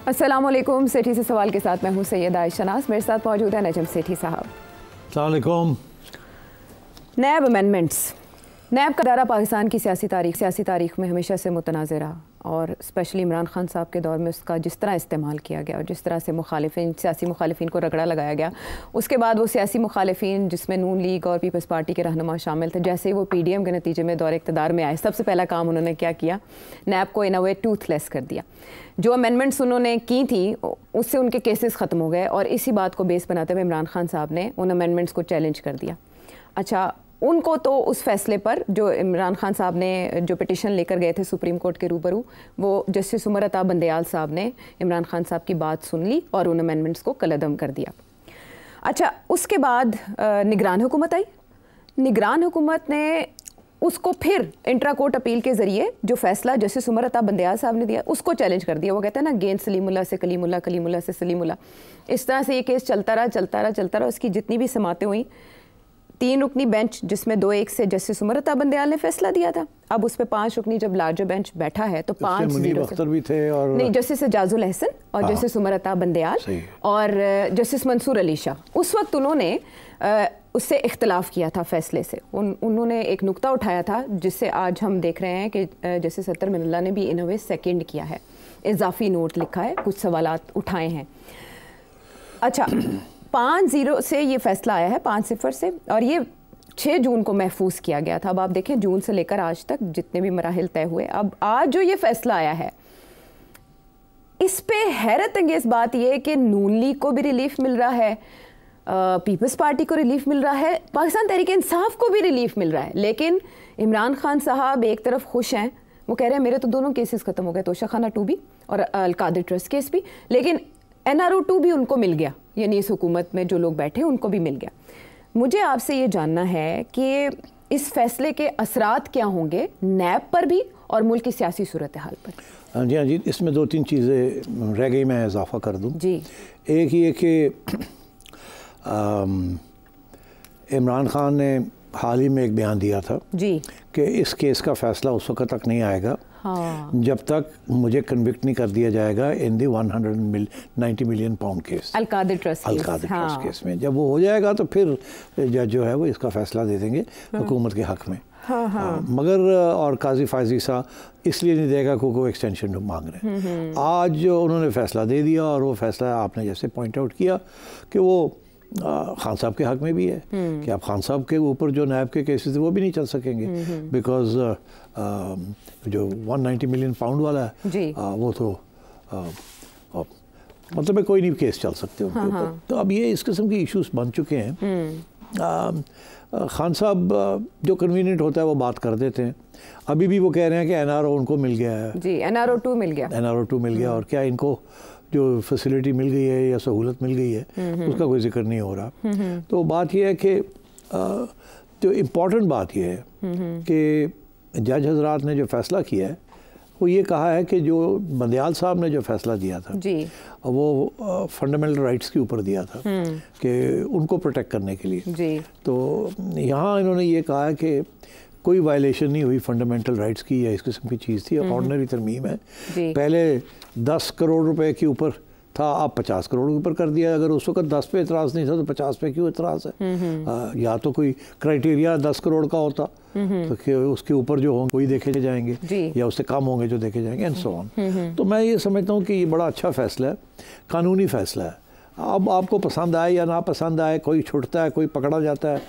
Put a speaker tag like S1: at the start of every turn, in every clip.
S1: अस्सलामुअलैकुम। सेठी से सवाल के साथ मैं हूँ सैयदा आयशा नाज। मेरे साथ मौजूद है नजम सेठी साहब।
S2: अस्सलाम वालेकुम।
S1: नैब अमेंडमेंट्स, नैब का दायरा पाकिस्तान की सियासी तारीख में हमेशा से मुतनाज़ रहा और स्पेशली इमरान खान साहब के दौर में उसका जिस तरह इस्तेमाल किया गया और जिस तरह से सियासी मुखालिफिन को रगड़ा लगाया गया, उसके बाद वो सियासी मुखालिफिन जिसमें नून लीग और पीपल्स पार्टी के रहनुमा शामिल थे, जैसे ही वो PDM के नतीजे में दौर इक़्तिदार में आए, सबसे पहला काम उन्होंने क्या किया, नैब को इन अ वे टूथलेस कर दिया। जो अमेंडमेंट्स उन्होंने की थी उससे उनके केसेस ख़त्म हो गए और इसी बात को बेस बनाते हुए इमरान खान साहब ने उन अमेंडमेंट्स को चैलेंज कर दिया। अच्छा, उनको तो उस फैसले पर जो इमरान खान साहब ने जो पिटिशन लेकर गए थे सुप्रीम कोर्ट के रूबरू, वो जस्टिस उमर अता बंदयाल साहब ने इमरान खान साहब की बात सुन ली और उन अमेंडमेंट्स को कलअदम कर दिया। अच्छा, उसके बाद निगरान हुकूमत आई। निगरान हुकूमत ने उसको फिर इंट्रा कोर्ट अपील के ज़रिए जो फैसला जस्टिस उमर अता बंदयाल साहब ने दिया उसको चैलेंज कर दिया। वो कहते हैं ना, गेंद सलीमुल्लाह से कलीमुल्लाह, कलीमुल्लाह से सलीमुल्लाह। इस तरह से ये केस चलता रहा। उसकी जितनी भी समातें हुई, 3 रुकनी बेंच जिसमें 2-1 से जस्टिस उमर अता बंदयाल ने फैसला दिया था, अब उस पर 5 रुकनी जब लार्जर बेंच बैठा है तो 5-0
S2: अख्तर भी थे और
S1: नहीं, जस्टिस एजाजुल अहसन और जस्टिस उमर अता बंदयाल और जस्टिस मंसूर अली शाह, उस वक्त उन्होंने उससे इख्तलाफ किया था फैसले से। उन्होंने एक नुक्ता उठाया था जिससे आज हम देख रहे हैं कि जस्टिस अतर मिनल्ला ने भी इन अ वे सेकेंड किया है, इजाफी नोट लिखा है, कुछ सवालात उठाए हैं। अच्छा, 5-0 से ये फैसला आया है, 5-0 से, और ये 6 जून को महफूज किया गया था। अब आप देखें, जून से लेकर आज तक जितने भी मराहिल तय हुए, अब आज जो ये फैसला आया है इस पे हैरत अंगेज बात ये है कि नून लीग को भी रिलीफ मिल रहा है, पीपल्स पार्टी को रिलीफ मिल रहा है, पाकिस्तान तहरीक इंसाफ को भी रिलीफ मिल रहा है। लेकिन इमरान खान साहब एक तरफ खुश हैं, वो कह रहे हैं मेरे तो दोनों केसेस ख़त्म हो गए, तोशाखाना 2 भी और अलकादिर ट्रस्ट केस भी, लेकिन NRO 2 भी उनको मिल गया, यानी इस हुकूमत में जो लोग बैठे उनको भी मिल गया। मुझे आपसे ये जानना है कि इस फैसले के असरात क्या होंगे नैब पर भी और मुल्क की सियासी सूरत हाल पर।
S2: हाँ जी, इसमें 2-3 चीज़ें रह गई, मैं इजाफा कर दूँ जी। एक ये कि इमरान खान ने हाल ही में एक बयान दिया था जी कि इस केस का फ़ैसला उस वक्त तक नहीं आएगा जब तक मुझे कन्विक्ट नहीं कर दिया जाएगा इन दी 190 million pound case, Al-Qadir trust case में। जब वो हो जाएगा तो फिर जज जो है वो इसका फ़ैसला दे देंगे हुकूमत के हक़ में। मगर और काजी फायजी सा इसलिए नहीं देगा क्योंकि वो एक्सटेंशन मांग रहे हैं। आज उन्होंने फ़ैसला दे दिया और वो फ़ैसला आपने जैसे पॉइंट आउट किया कि वो खान साहब के हक़ में भी है कि अब खान साहब के ऊपर जो नैब के केसेस थे वो भी नहीं चल सकेंगे, बिकॉज जो 190 मिलियन पाउंड वाला है वो तो मतलब कोई नहीं केस चल सकते उनके ऊपर। तो अब ये इस किस्म के इश्यूज बन चुके हैं। खान साहब जो कन्वीनियंट होता है वो बात कर देते हैं। अभी भी वो कह रहे हैं कि NRO उनको मिल गया है जी, NRO 2 मिल गया और क्या इनको जो फैसिलिटी मिल गई है या सहूलत मिल गई है उसका कोई जिक्र नहीं हो रहा। तो बात यह है कि जो इम्पोर्टेंट बात यह है कि जज हजरात ने जो फ़ैसला किया है वो ये कहा है कि जो बंदयाल साहब ने जो फ़ैसला दिया था जी, वो फंडामेंटल राइट्स के ऊपर दिया था कि उनको प्रोटेक्ट करने के लिए जी। तो यहाँ इन्होंने ये कहा है कि कोई वायलेशन नहीं हुई फंडामेंटल राइट्स की या इस किस्म की चीज़ थी, ऑर्डिनरी तरमीम है। पहले 10 करोड़ रुपए के ऊपर था, अब 50 करोड़ के ऊपर कर दिया। अगर उस वक्त 10 पे इतराज़ नहीं था तो 50 पे क्यों इतराज़ है? या तो कोई क्राइटेरिया 10 करोड़ का होता तो उसके ऊपर जो होंगे वही देखे जाएंगे या उससे कम होंगे जो देखे जाएंगे एंड सो ऑन। तो मैं ये समझता हूँ कि ये बड़ा अच्छा फ़ैसला है, कानूनी फ़ैसला है। अब आपको पसंद आए या ना पसंद आए, कोई छुटता है कोई पकड़ा जाता है,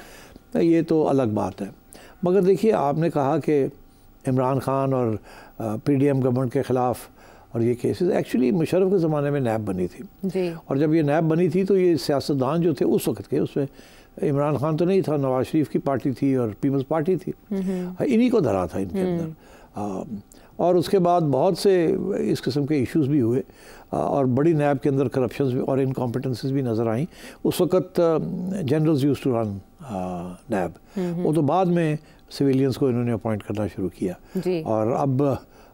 S2: ये तो अलग बात है। मगर देखिए, आपने कहा कि इमरान खान और PDM गवर्नमेंट के ख़िलाफ़ और ये केसेस, एक्चुअली मुशर्रफ के ज़माने में नैब बनी थी जी। और जब ये नैब बनी थी तो ये सियासतदान जो थे उस वक्त के, उसमें इमरान खान तो नहीं था, नवाज शरीफ की पार्टी थी और पीपल्स पार्टी थी, इन्हीं को धरा था इनके अंदर। और उसके बाद बहुत से इस किस्म के इश्यूज़ भी हुए और बड़ी नैब के अंदर करप्शंस भी और इनकॉम्पिटेंसीज भी नज़र आई। उस वक्त जनरल्स यूज्ड टू रन नैब, वो तो बाद में सिविलियंस को इन्होंने अपॉइंट करना शुरू किया और अब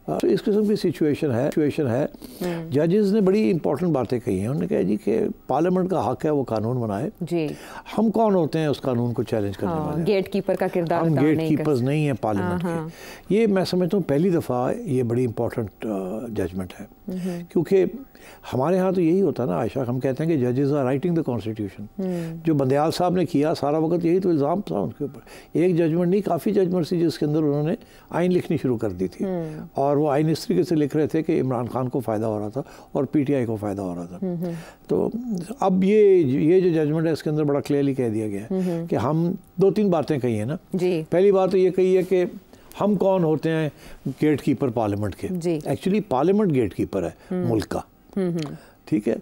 S2: तो इस किस्म की सिचुएशन है। जजेस ने बड़ी इंपॉर्टेंट बातें कही हैं। उन्होंने कहा जी कि पार्लियामेंट का हक है वो कानून बनाए जी। हम कौन होते हैं उस कानून को चैलेंज करने वाले?
S1: गेट कीपर का किरदार
S2: हम गेट कीपर्स नहीं हैं पार्लियामेंट के। ये मैं समझता हूँ पहली दफ़ा ये बड़ी इंपॉर्टेंट जजमेंट है, क्योंकि हमारे यहाँ तो यही होता है ना आयशा, हम कहते हैं कि जजेस आर राइटिंग द कॉन्स्टिट्यूशन। जो बंदयाल साहब ने किया सारा वक्त यही तो इल्ज़ाम था उनके ऊपर। एक जजमेंट नहीं, काफ़ी जजमेंट थी जिसके अंदर उन्होंने आइन लिखनी शुरू कर दी थी, और वो आइन इस तरीके से लिख रहे थे कि इमरान खान को फ़ायदा हो रहा था और PTI को फ़ायदा हो रहा था। तो अब ये जो जजमेंट है इसके अंदर बड़ा क्लियरली कह दिया गया है कि हम 2-3 बातें कही हैं ना। पहली बात तो ये कही है कि हम कौन होते हैं गेट कीपर पार्लियामेंट के। एक्चुअली पार्लियामेंट गेट कीपर है मुल्क का, ठीक है,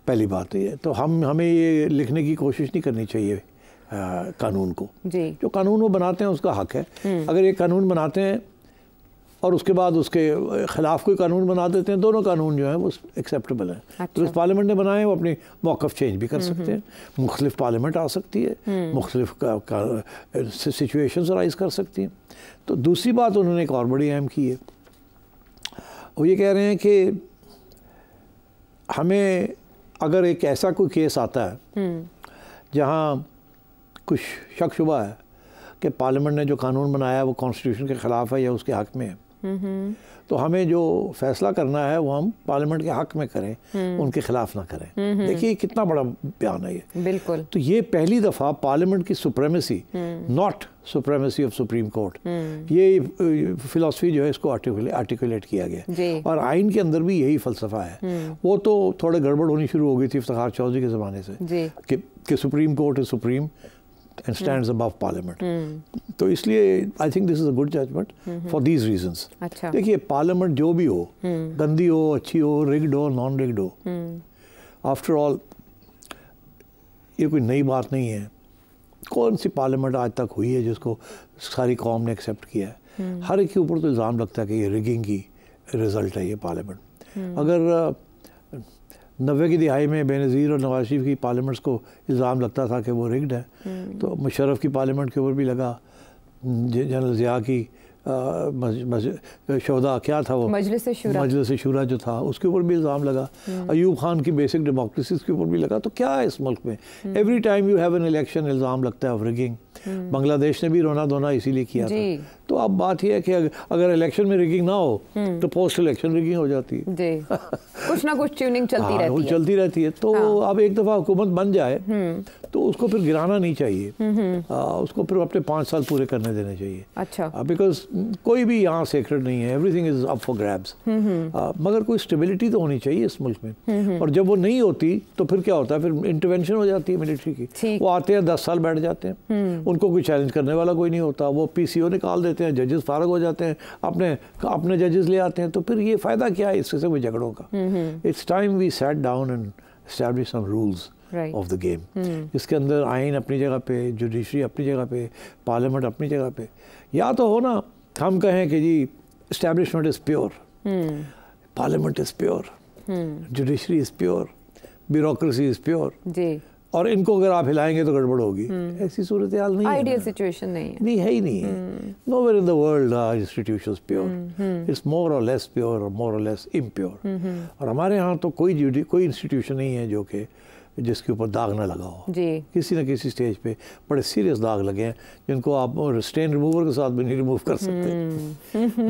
S2: पहली बात तो ये। तो हमें ये लिखने की कोशिश नहीं करनी चाहिए कानून को। जो कानून वो बनाते हैं उसका हक है। अगर ये कानून बनाते हैं और उसके बाद उसके ख़िलाफ़ कोई कानून बना देते हैं, दोनों कानून जो हैं वो एक्सेप्टेबल हैं। अच्छा। तो इस पार्लियामेंट ने बनाए वो अपनी मौक़िफ़ चेंज भी कर सकते हैं, मुख्तलिफ पार्लियामेंट आ सकती है, मुख्तलिफ सिचुएशंस राइज़ कर सकती हैं। तो दूसरी बात उन्होंने एक और बड़ी अहम की है, वो ये कह रहे हैं कि हमें अगर एक ऐसा कोई केस आता है जहाँ कुछ शक शुबा है कि पार्लियामेंट ने जो कानून बनाया है वो कॉन्स्टिट्यूशन के ख़िलाफ़ है या उसके हक़ में है, तो हमें जो फैसला करना है वो हम पार्लियामेंट के हक़ में करें, उनके ख़िलाफ़ ना करें। देखिए कितना बड़ा बयान है ये। बिल्कुल। तो ये पहली दफ़ा पार्लियामेंट की supremacy, not supremacy of supreme court, ये फ़िलासफ़ी जो है इसको आर्टिकुलेट किया गया, और आइन के अंदर भी यही फ़लसफ़ा है। वो तो थोड़े गड़बड़ होनी शुरू हो गई थी इफ्तिखार चौधरी के ज़माने से कि supreme court is supreme and stands above parliament. तो इसलिए I think this is a good judgment for these reasons. अच्छा। देखिए पार्लियामेंट जो भी हो, गंदी हो, अच्छी हो, रिग्ड हो, नॉन रिग्ड हो, आफ्टर ऑल ये कोई नई बात नहीं है। कौन सी पार्लियामेंट आज तक हुई है जिसको सारी कौम ने एक्सेप्ट किया है? हर एक के ऊपर तो इल्ज़ाम लगता है कि ये रिगिंग की रिज़ल्ट है ये पार्लियामेंट। अगर 90 की दिहाई में बेनज़ीर और नवाज शरीफ की पार्लियामेंट्स को इल्ज़ाम लगता था कि वो रिग्ड है, तो मुशर्रफ की पार्लियामेंट के ऊपर भी लगा, जनरल ज़िया की शोदा क्या था वो मजलिस शूरा जो था उसके ऊपर भी इल्ज़ाम लगा, अयूब खान की बेसिक डेमोक्रेसी के ऊपर भी लगा। तो क्या है इस मुल्क में, every time you have an election इल्ज़ाम लगता है ऑफ रिगिंग। बांग्लादेश ने भी रोना धोना इसीलिए किया था। तो अब बात यह है कि अगर इलेक्शन में रिगिंग ना हो तो पोस्ट इलेक्शन रिगिंग हो जाती है।
S1: कुछ ना कुछ ट्यूनिंग
S2: चलती रहती है। तो अब एक दफ़ा हुकूमत बन जाए तो उसको फिर गिराना नहीं चाहिए, उसको फिर अपने 5 साल पूरे करने देने चाहिए। अच्छा। बिकॉज कोई भी यहाँ सेक्रेट नहीं है, everything is up for grabs. मगर कोई स्टेबिलिटी तो होनी चाहिए इस मुल्क में, और जब वो नहीं होती तो फिर क्या होता है, फिर इंटरवेंशन हो जाती है मिलिट्री की। वो आते हैं 10 साल बैठ जाते हैं, उनको कोई चैलेंज करने वाला कोई नहीं होता, वो PCO निकाल देते हैं, जजेस फारग हो जाते हैं, अपने जजेस ले आते हैं। तो फिर ये फ़ायदा क्या है इससे कोई झगड़ों का? It's time we sat down and establish some rules of the game, जिसके अंदर आइन अपनी जगह पे, जुडिशरी अपनी जगह पे, पार्लियामेंट अपनी जगह पे। या तो हो ना हम कहें कि जी establishment is pure, parliament is pure, judiciary is pure, bureaucracy is pure, और इनको अगर आप हिलाएंगे तो गड़बड़ होगी। ऐसी सूरत हाल नहीं है,
S1: आइडियल सिचुएशन नहीं है ही
S2: नहीं है। Nowhere in the world are institutions pure, it's more और लेस प्योर और मोर और लेस इम्प्योर। और हमारे यहाँ तो कोई इंस्टीट्यूशन नहीं है जो कि जिसके ऊपर दाग ना लगा हो। किसी न किसी स्टेज पे बड़े सीरियस दाग लगे हैं जिनको आप स्टेन रिमूवर के साथ भी नहीं रिमूव कर सकते।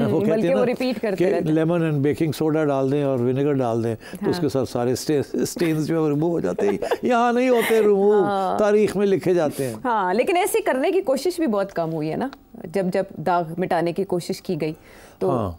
S2: वो कहते हैं ना कि लेमन एंड बेकिंग सोडा डाल दें और विनेगर डाल दें तो उसके साथ सारे स्टेन्स जो है रिमूव हो जाते हैं। यहाँ नहीं होते रिमूव, तारीख में लिखे जाते हैं।
S1: हाँ, लेकिन ऐसे करने की कोशिश भी बहुत कम हुई है ना। जब दाग मिटाने की कोशिश की गई तो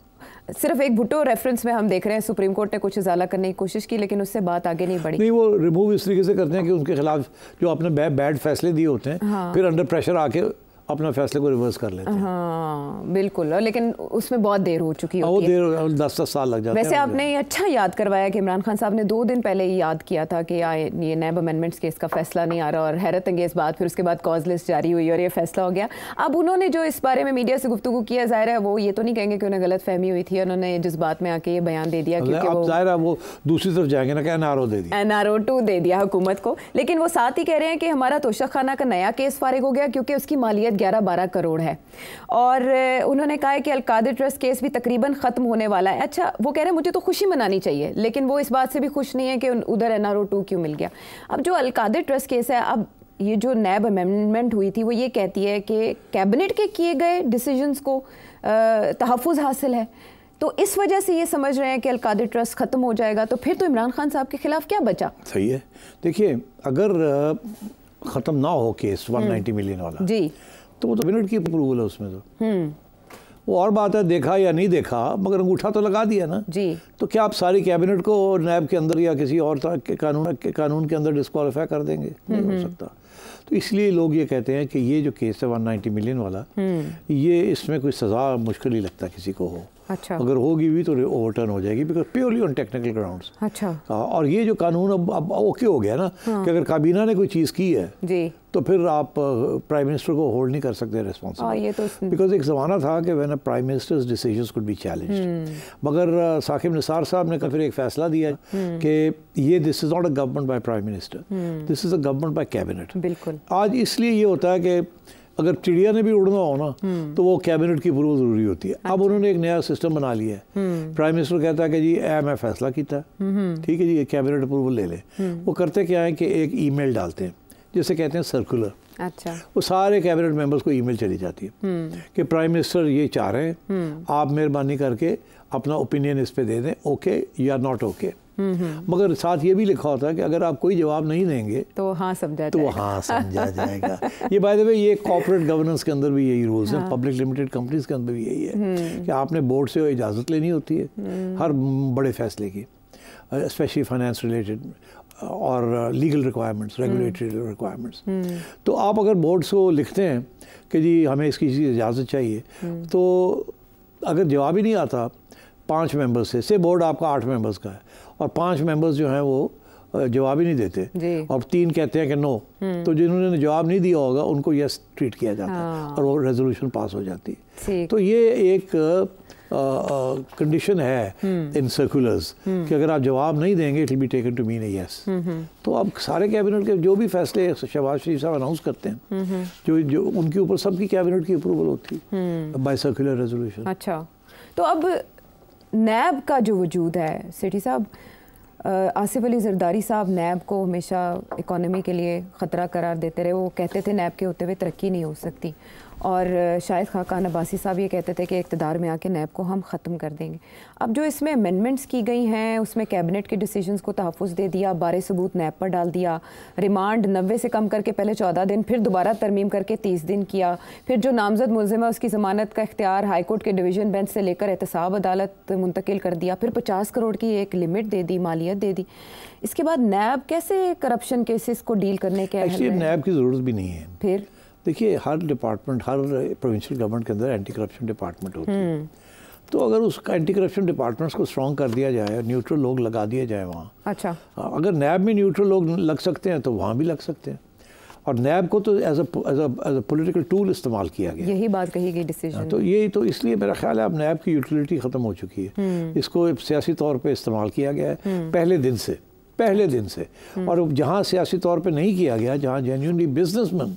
S1: सिर्फ एक भुट्टो रेफरेंस में हम देख रहे हैं सुप्रीम कोर्ट ने कुछ इजाला करने की कोशिश की, लेकिन उससे बात आगे नहीं बढ़ी।
S2: नहीं, वो रिमूव इस तरीके से करते हैं कि उनके खिलाफ जो आपने बैड फैसले दिए होते हैं, फिर अंडर प्रेशर आके अपना फैसले को रिवर्स कर लेते हैं।
S1: हाँ बिल्कुल, लेकिन उसमें बहुत देर हो चुकी है।
S2: वो देर 10 साल लग जाते हैं।
S1: वैसे आपने ये अच्छा याद करवाया कि इमरान खान साहब ने 2 दिन पहले ही याद किया था कि ये नैब अमेंडमेंट्स केस का फैसला नहीं आ रहा, और हैरत अंगेज बात, फिर उसके बाद कॉज लिस्ट जारी हुई और ये फैसला हो गया। अब उन्होंने जो इस बारे में मीडिया से गुफ्तगू किया, जाहिर है वो ये तो नहीं कहेंगे कि उन्हें गलत फहमी हुई थी, उन्होंने जिस बात में आके ये बयान दे दिया, क्योंकि
S2: जाहिर है वो दूसरी तरफ जाएंगे ना कि NRO दे दिया,
S1: NRO 2 दे दिया हुकूमत को। लेकिन वो साथ ही कह रहे हैं कि हमारा तोशक खाना का नया केस फारिग हो गया क्योंकि उसकी मालियत शायद 11-12 करोड़ है। और उन्होंने कहा है कि अल-कादिर ट्रस्ट केस भी तकरीबन ख़त्म होने वाला है। अच्छा, वो कह रहे हैं मुझे तो खुशी मनानी चाहिए, लेकिन वो इस बात से भी खुश नहीं है कि उधर NRO 2 क्यों मिल गया। अब जो अल-कादिर ट्रस्ट केस है, अब ये जो नैब अमेंडमेंट हुई थी वो ये कहती है कि कैबिनेट के किए गए डिसीजंस को तहफ़्फ़ुज़ हासिल है, तो इस वजह से ये समझ रहे हैं कि अल-कादिर ट्रस्ट ख़त्म हो जाएगा, तो फिर तो इमरान खान साहब के खिलाफ क्या बचा?
S2: सही है। देखिए, अगर ख़त्म ना हो केस 190 मिलियन वाला जी, तो वो तो कैबिनेट की अप्रूवल है उसमें तो वो और बात है, देखा या नहीं देखा, मगर अंगूठा तो लगा दिया ना जी। तो क्या आप सारी कैबिनेट को नैब के अंदर या किसी और तरह के कानून के अंदर डिस्क्वालीफाई कर देंगे? नहीं हो सकता। तो इसलिए लोग ये कहते हैं कि ये जो केस है 190 मिलियन वाला, ये इसमें कोई सज़ा मुश्किल ही लगता किसी को हो। अच्छा। अगर होगी भी तो ओवरटर्न हो जाएगी, because purely on technical grounds. अच्छा। और ये जो कानून अब ओके हो गया ना कि अगर काबीना ने कोई चीज़ की है जी, तो फिर आप प्राइम मिनिस्टर को होल्ड नहीं कर सकते रिस्पॉन्सिबल, बिकॉज एक ज़माना था कि when prime ministers decisions could be challenged, मगर साकिब निसार साहब ने फिर एक फैसला दिया कि ये this is not a government by prime minister, this is a government by cabinet. बिल्कुल। आज इसलिए ये होता है कि अगर चिड़िया ने भी उड़ना हो ना तो वो कैबिनेट की अप्रूवल ज़रूरी होती है। अच्छा। अब उन्होंने एक नया सिस्टम बना लिया है, प्राइम मिनिस्टर कहता है कि जी मैं फैसला किया, ठीक है जी, कैबिनेट अप्रूवल ले लें। वो करते क्या है कि एक ईमेल डालते हैं जिसे कहते हैं सर्कुलर। अच्छा। वो सारे कैबिनेट मेंबर्स को ईमेल चली जाती है कि प्राइम मिनिस्टर ये चाह रहे हैं, आप मेहरबानी करके अपना ओपिनियन इस पे दे दें, ओके या नॉट ओके। मगर साथ ये भी लिखा होता है कि अगर आप कोई जवाब नहीं देंगे तो हाँ समझा जाएगा, तो हाँ समझा जाएगा। ये बाय द वे ये कॉर्पोरेट गवर्नेंस के अंदर भी यही रूल्स हैं, पब्लिक लिमिटेड कंपनीज के अंदर भी यही है कि आपने बोर्ड से इजाज़त लेनी होती है हर बड़े फैसले की, स्पेशली फाइनेंस रिलेटेड और लीगल रिक्वायरमेंट्स, रेगुलेटरी रिक्वायरमेंट्स। तो आप अगर बोर्ड को लिखते हैं कि जी हमें इसकी इजाज़त चाहिए, तो अगर जवाब ही नहीं आता 5 मेंबर्स से बोर्ड आपका 8 मेंबर्स का है और 5 मेंबर्स जो हैं वो जवाब ही नहीं देते और 3 कहते हैं कि नो, तो जिन्होंने जवाब नहीं दिया होगा उनको यस ट्रीट किया जाता है और वो रेजोल्यूशन पास हो जाती है। तो ये एक कंडीशन है इन सर्कुलर्स कि अगर आप जवाब नहीं देंगे it will be taken to mean a yes. तो अब सारे कैबिनेट के जो भी फैसले शहबाज शरीफ साहब अनाउंस करते हैं, जो उनके ऊपर सबकी कैबिनेट की अप्रूवल होती है बाय सर्कुलर रेजोल्यूशन। अच्छा, तो अब नैब का जो वजूद है, सेठी साहब, आसिफ अली जरदारी साहब नैब को हमेशा इकोनॉमी के लिए ख़तरा करार देते रहे। वो कहते थे नैब के होते हुए तरक्की नहीं हो सकती, और शाहिद खाकान अब्बासी साहब ये कहते थे कि इक़्तिदार में आके नैब को हम ख़त्म कर देंगे। अब जो इसमें अमेंडमेंट्स की गई हैं उसमें कैबिनेट के डिसीजंस को तहफ़्फ़ुज़ दे दिया, बारे सबूत नैब पर डाल दिया, रिमांड 90 से कम करके पहले 14 दिन, फिर दोबारा तरमीम करके 30 दिन किया, फिर जो नामजद मुल्ज़िम है उसकी ज़मानत का इख्तियार हाई कोर्ट के डिवीज़न बेंच से लेकर एहतसाब अदालत मुंतकिल कर दिया, फिर 50 करोड़ की एक लिमिट दे दी, मालियत दे दी। इसके बाद नैब कैसे करप्शन केसेस को डील करने के? एक्चुअली नैब की ज़रूरत भी नहीं है। फिर देखिए, हर डिपार्टमेंट, हर प्रोविंशियल गवर्नमेंट के अंदर एंटी करप्शन डिपार्टमेंट होती है। तो अगर उस एंटी करप्शन डिपार्टमेंट्स को स्ट्रॉन्ग कर दिया जाए, न्यूट्रल लोग लगा दिए जाए वहाँ। अच्छा। अगर नैब में न्यूट्रल लोग लग सकते हैं तो वहाँ भी लग सकते हैं, और नैब को तो एज अ पॉलिटिकल टूल इस्तेमाल किया गया। यही बात कही गई डिसीजन। तो यही तो इसलिए मेरा ख्याल है अब नैब की यूटिलिटी ख़त्म हो चुकी है। इसको सियासी तौर पर इस्तेमाल किया गया है पहले दिन से। और जहाँ सियासी तौर पे नहीं किया गया, जहाँ जेन्युइनली बिजनेसमैन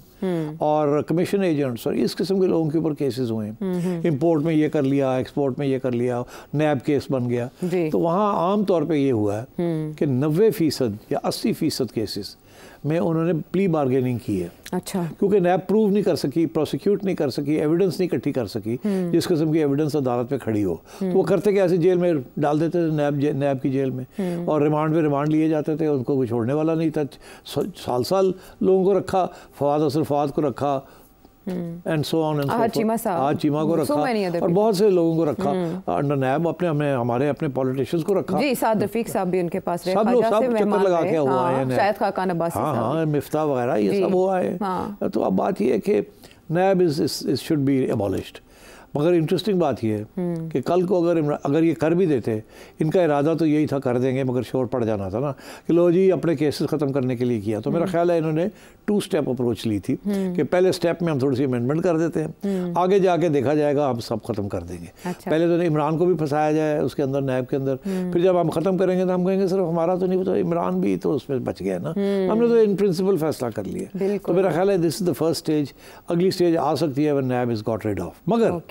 S2: और कमीशन एजेंट्स और इस किस्म के लोगों के ऊपर केसेस हुए हैं, इंपोर्ट में ये कर लिया, एक्सपोर्ट में ये कर लिया, नैब केस बन गया, तो वहाँ आम तौर पे ये हुआ है कि 90% या 80% केसेस में उन्होंने प्ली बार्गेनिंग की है। अच्छा। क्योंकि नैब प्रूव नहीं कर सकी, प्रोसिक्यूट नहीं कर सकी, एविडेंस नहीं इकट्ठी कर सकी जिस किस्म की एविडेंस अदालत में खड़ी हो, तो वो करते कि ऐसे जेल में डाल देते थे, नैब की जेल में, और रिमांड पे रिमांड लिए जाते थे, उनको कोई छोड़ने वाला नहीं था। साल लोगों को रखा, फवाद असर फवाद को रखा, and so on and so Cheema को रखा, और बहुत से लोगों को रखा अंडर नैब, हमारे पॉलिटिशियंस को रखा जी। साद रफीक साहब भी उनके पास रहे, सब लोग सब चक्कर लगा के हुआ है, शायद खाकान अब्बासी साहब, हाँ, मिफ्ता वगैरह ये सब हुआ है। तो अब बात ये है कि नैब शुड बी एबॉलिश्ड। मगर इंटरेस्टिंग बात यह है कि कल को अगर ये कर भी देते, इनका इरादा तो यही था कर देंगे, मगर शोर पड़ जाना था ना कि लो जी अपने केसेस ख़त्म करने के लिए किया। तो मेरा ख्याल है इन्होंने 2 स्टेप अप्रोच ली थी कि पहले स्टेप में हम थोड़ी सी अमेंडमेंट कर देते हैं, आगे जाके देखा जाएगा हम सब ख़त्म कर देंगे।
S1: अच्छा।
S2: पहले तो इमरान को भी फंसाया जाए उसके अंदर, नैब के अंदर, फिर जब हम ख़त्म करेंगे तो हम कहेंगे सिर्फ हमारा तो नहीं, तो इमरान भी तो उसमें बच गया ना। हमने तो इन प्रिंसिपल फैसला कर लिया। तो मेरा ख्याल है this is the first stage. अगली स्टेज आ सकती है when NAB is got rid of. मगर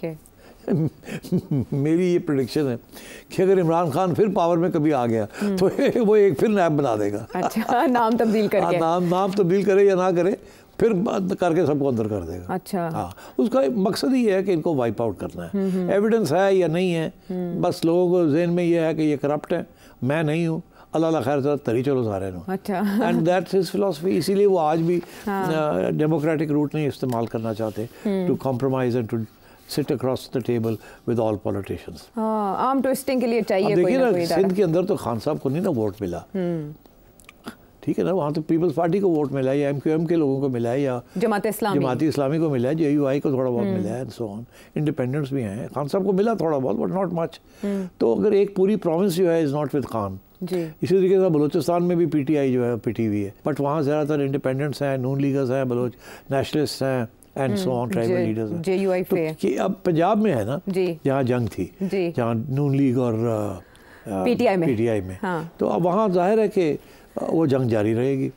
S2: मेरी ये प्रेडिक्शन है कि अगर इमरान खान फिर पावर में कभी आ गया तो वो एक फिर नैब बना देगा।
S1: अच्छा, नाम तब्दील करके।
S2: नाम तब्दील करे या ना करे, फिर बात करके सबको अंदर कर देगा।
S1: अच्छा।
S2: हाँ, उसका मकसद ही है कि इनको वाइप आउट करना है। एविडेंस है या नहीं है, बस लोगों को जहन में ये है कि ये करप्ट है, मैं नहीं हूँ, अल्लाह खैर तरी चलो सारे नो।
S1: अच्छा।
S2: And that's his philosophy. इसीलिए वो आज भी डेमोक्रेटिक रूट नहीं इस्तेमाल करना चाहते to compromise and to sit across the table with all politicians.
S1: Arm twisting के लिए चाहिए।
S2: देखिए ना, सिंध के अंदर तो खान साहब को नहीं ना वोट मिला, ठीक है ना, वहाँ तो पीपल्स पार्टी को वोट मिला है, या MQM के लोगों को मिला है, या जमात इस्लामी को मिला है, JUI को थोड़ा बहुत मिला है, एंड सो ऑन। इंडिपेंडेंट्स भी हैं, खान साहब को मिला थोड़ा बहुत, बट नॉट मच। तो अगर एक पूरी प्रोविंस जो है इज़ नॉट विद खान, इसी तरीके से बलूचिस्तान में भी PTI जो है पिटी हुई है, बट वहाँ ज़्यादातर इंडिपेंडेंट्स हैं, नून लीगर्स हैं, बलोच नेशनलिस्ट हैं, and so on, tribal leaders हैं।
S1: JUI पे
S2: कि अब पंजाब में है ना, जहाँ जंग थी, जहाँ नून लीग और PTI में, तो अब वहाँ जाहिर है कि वो जंग जारी रहेगी,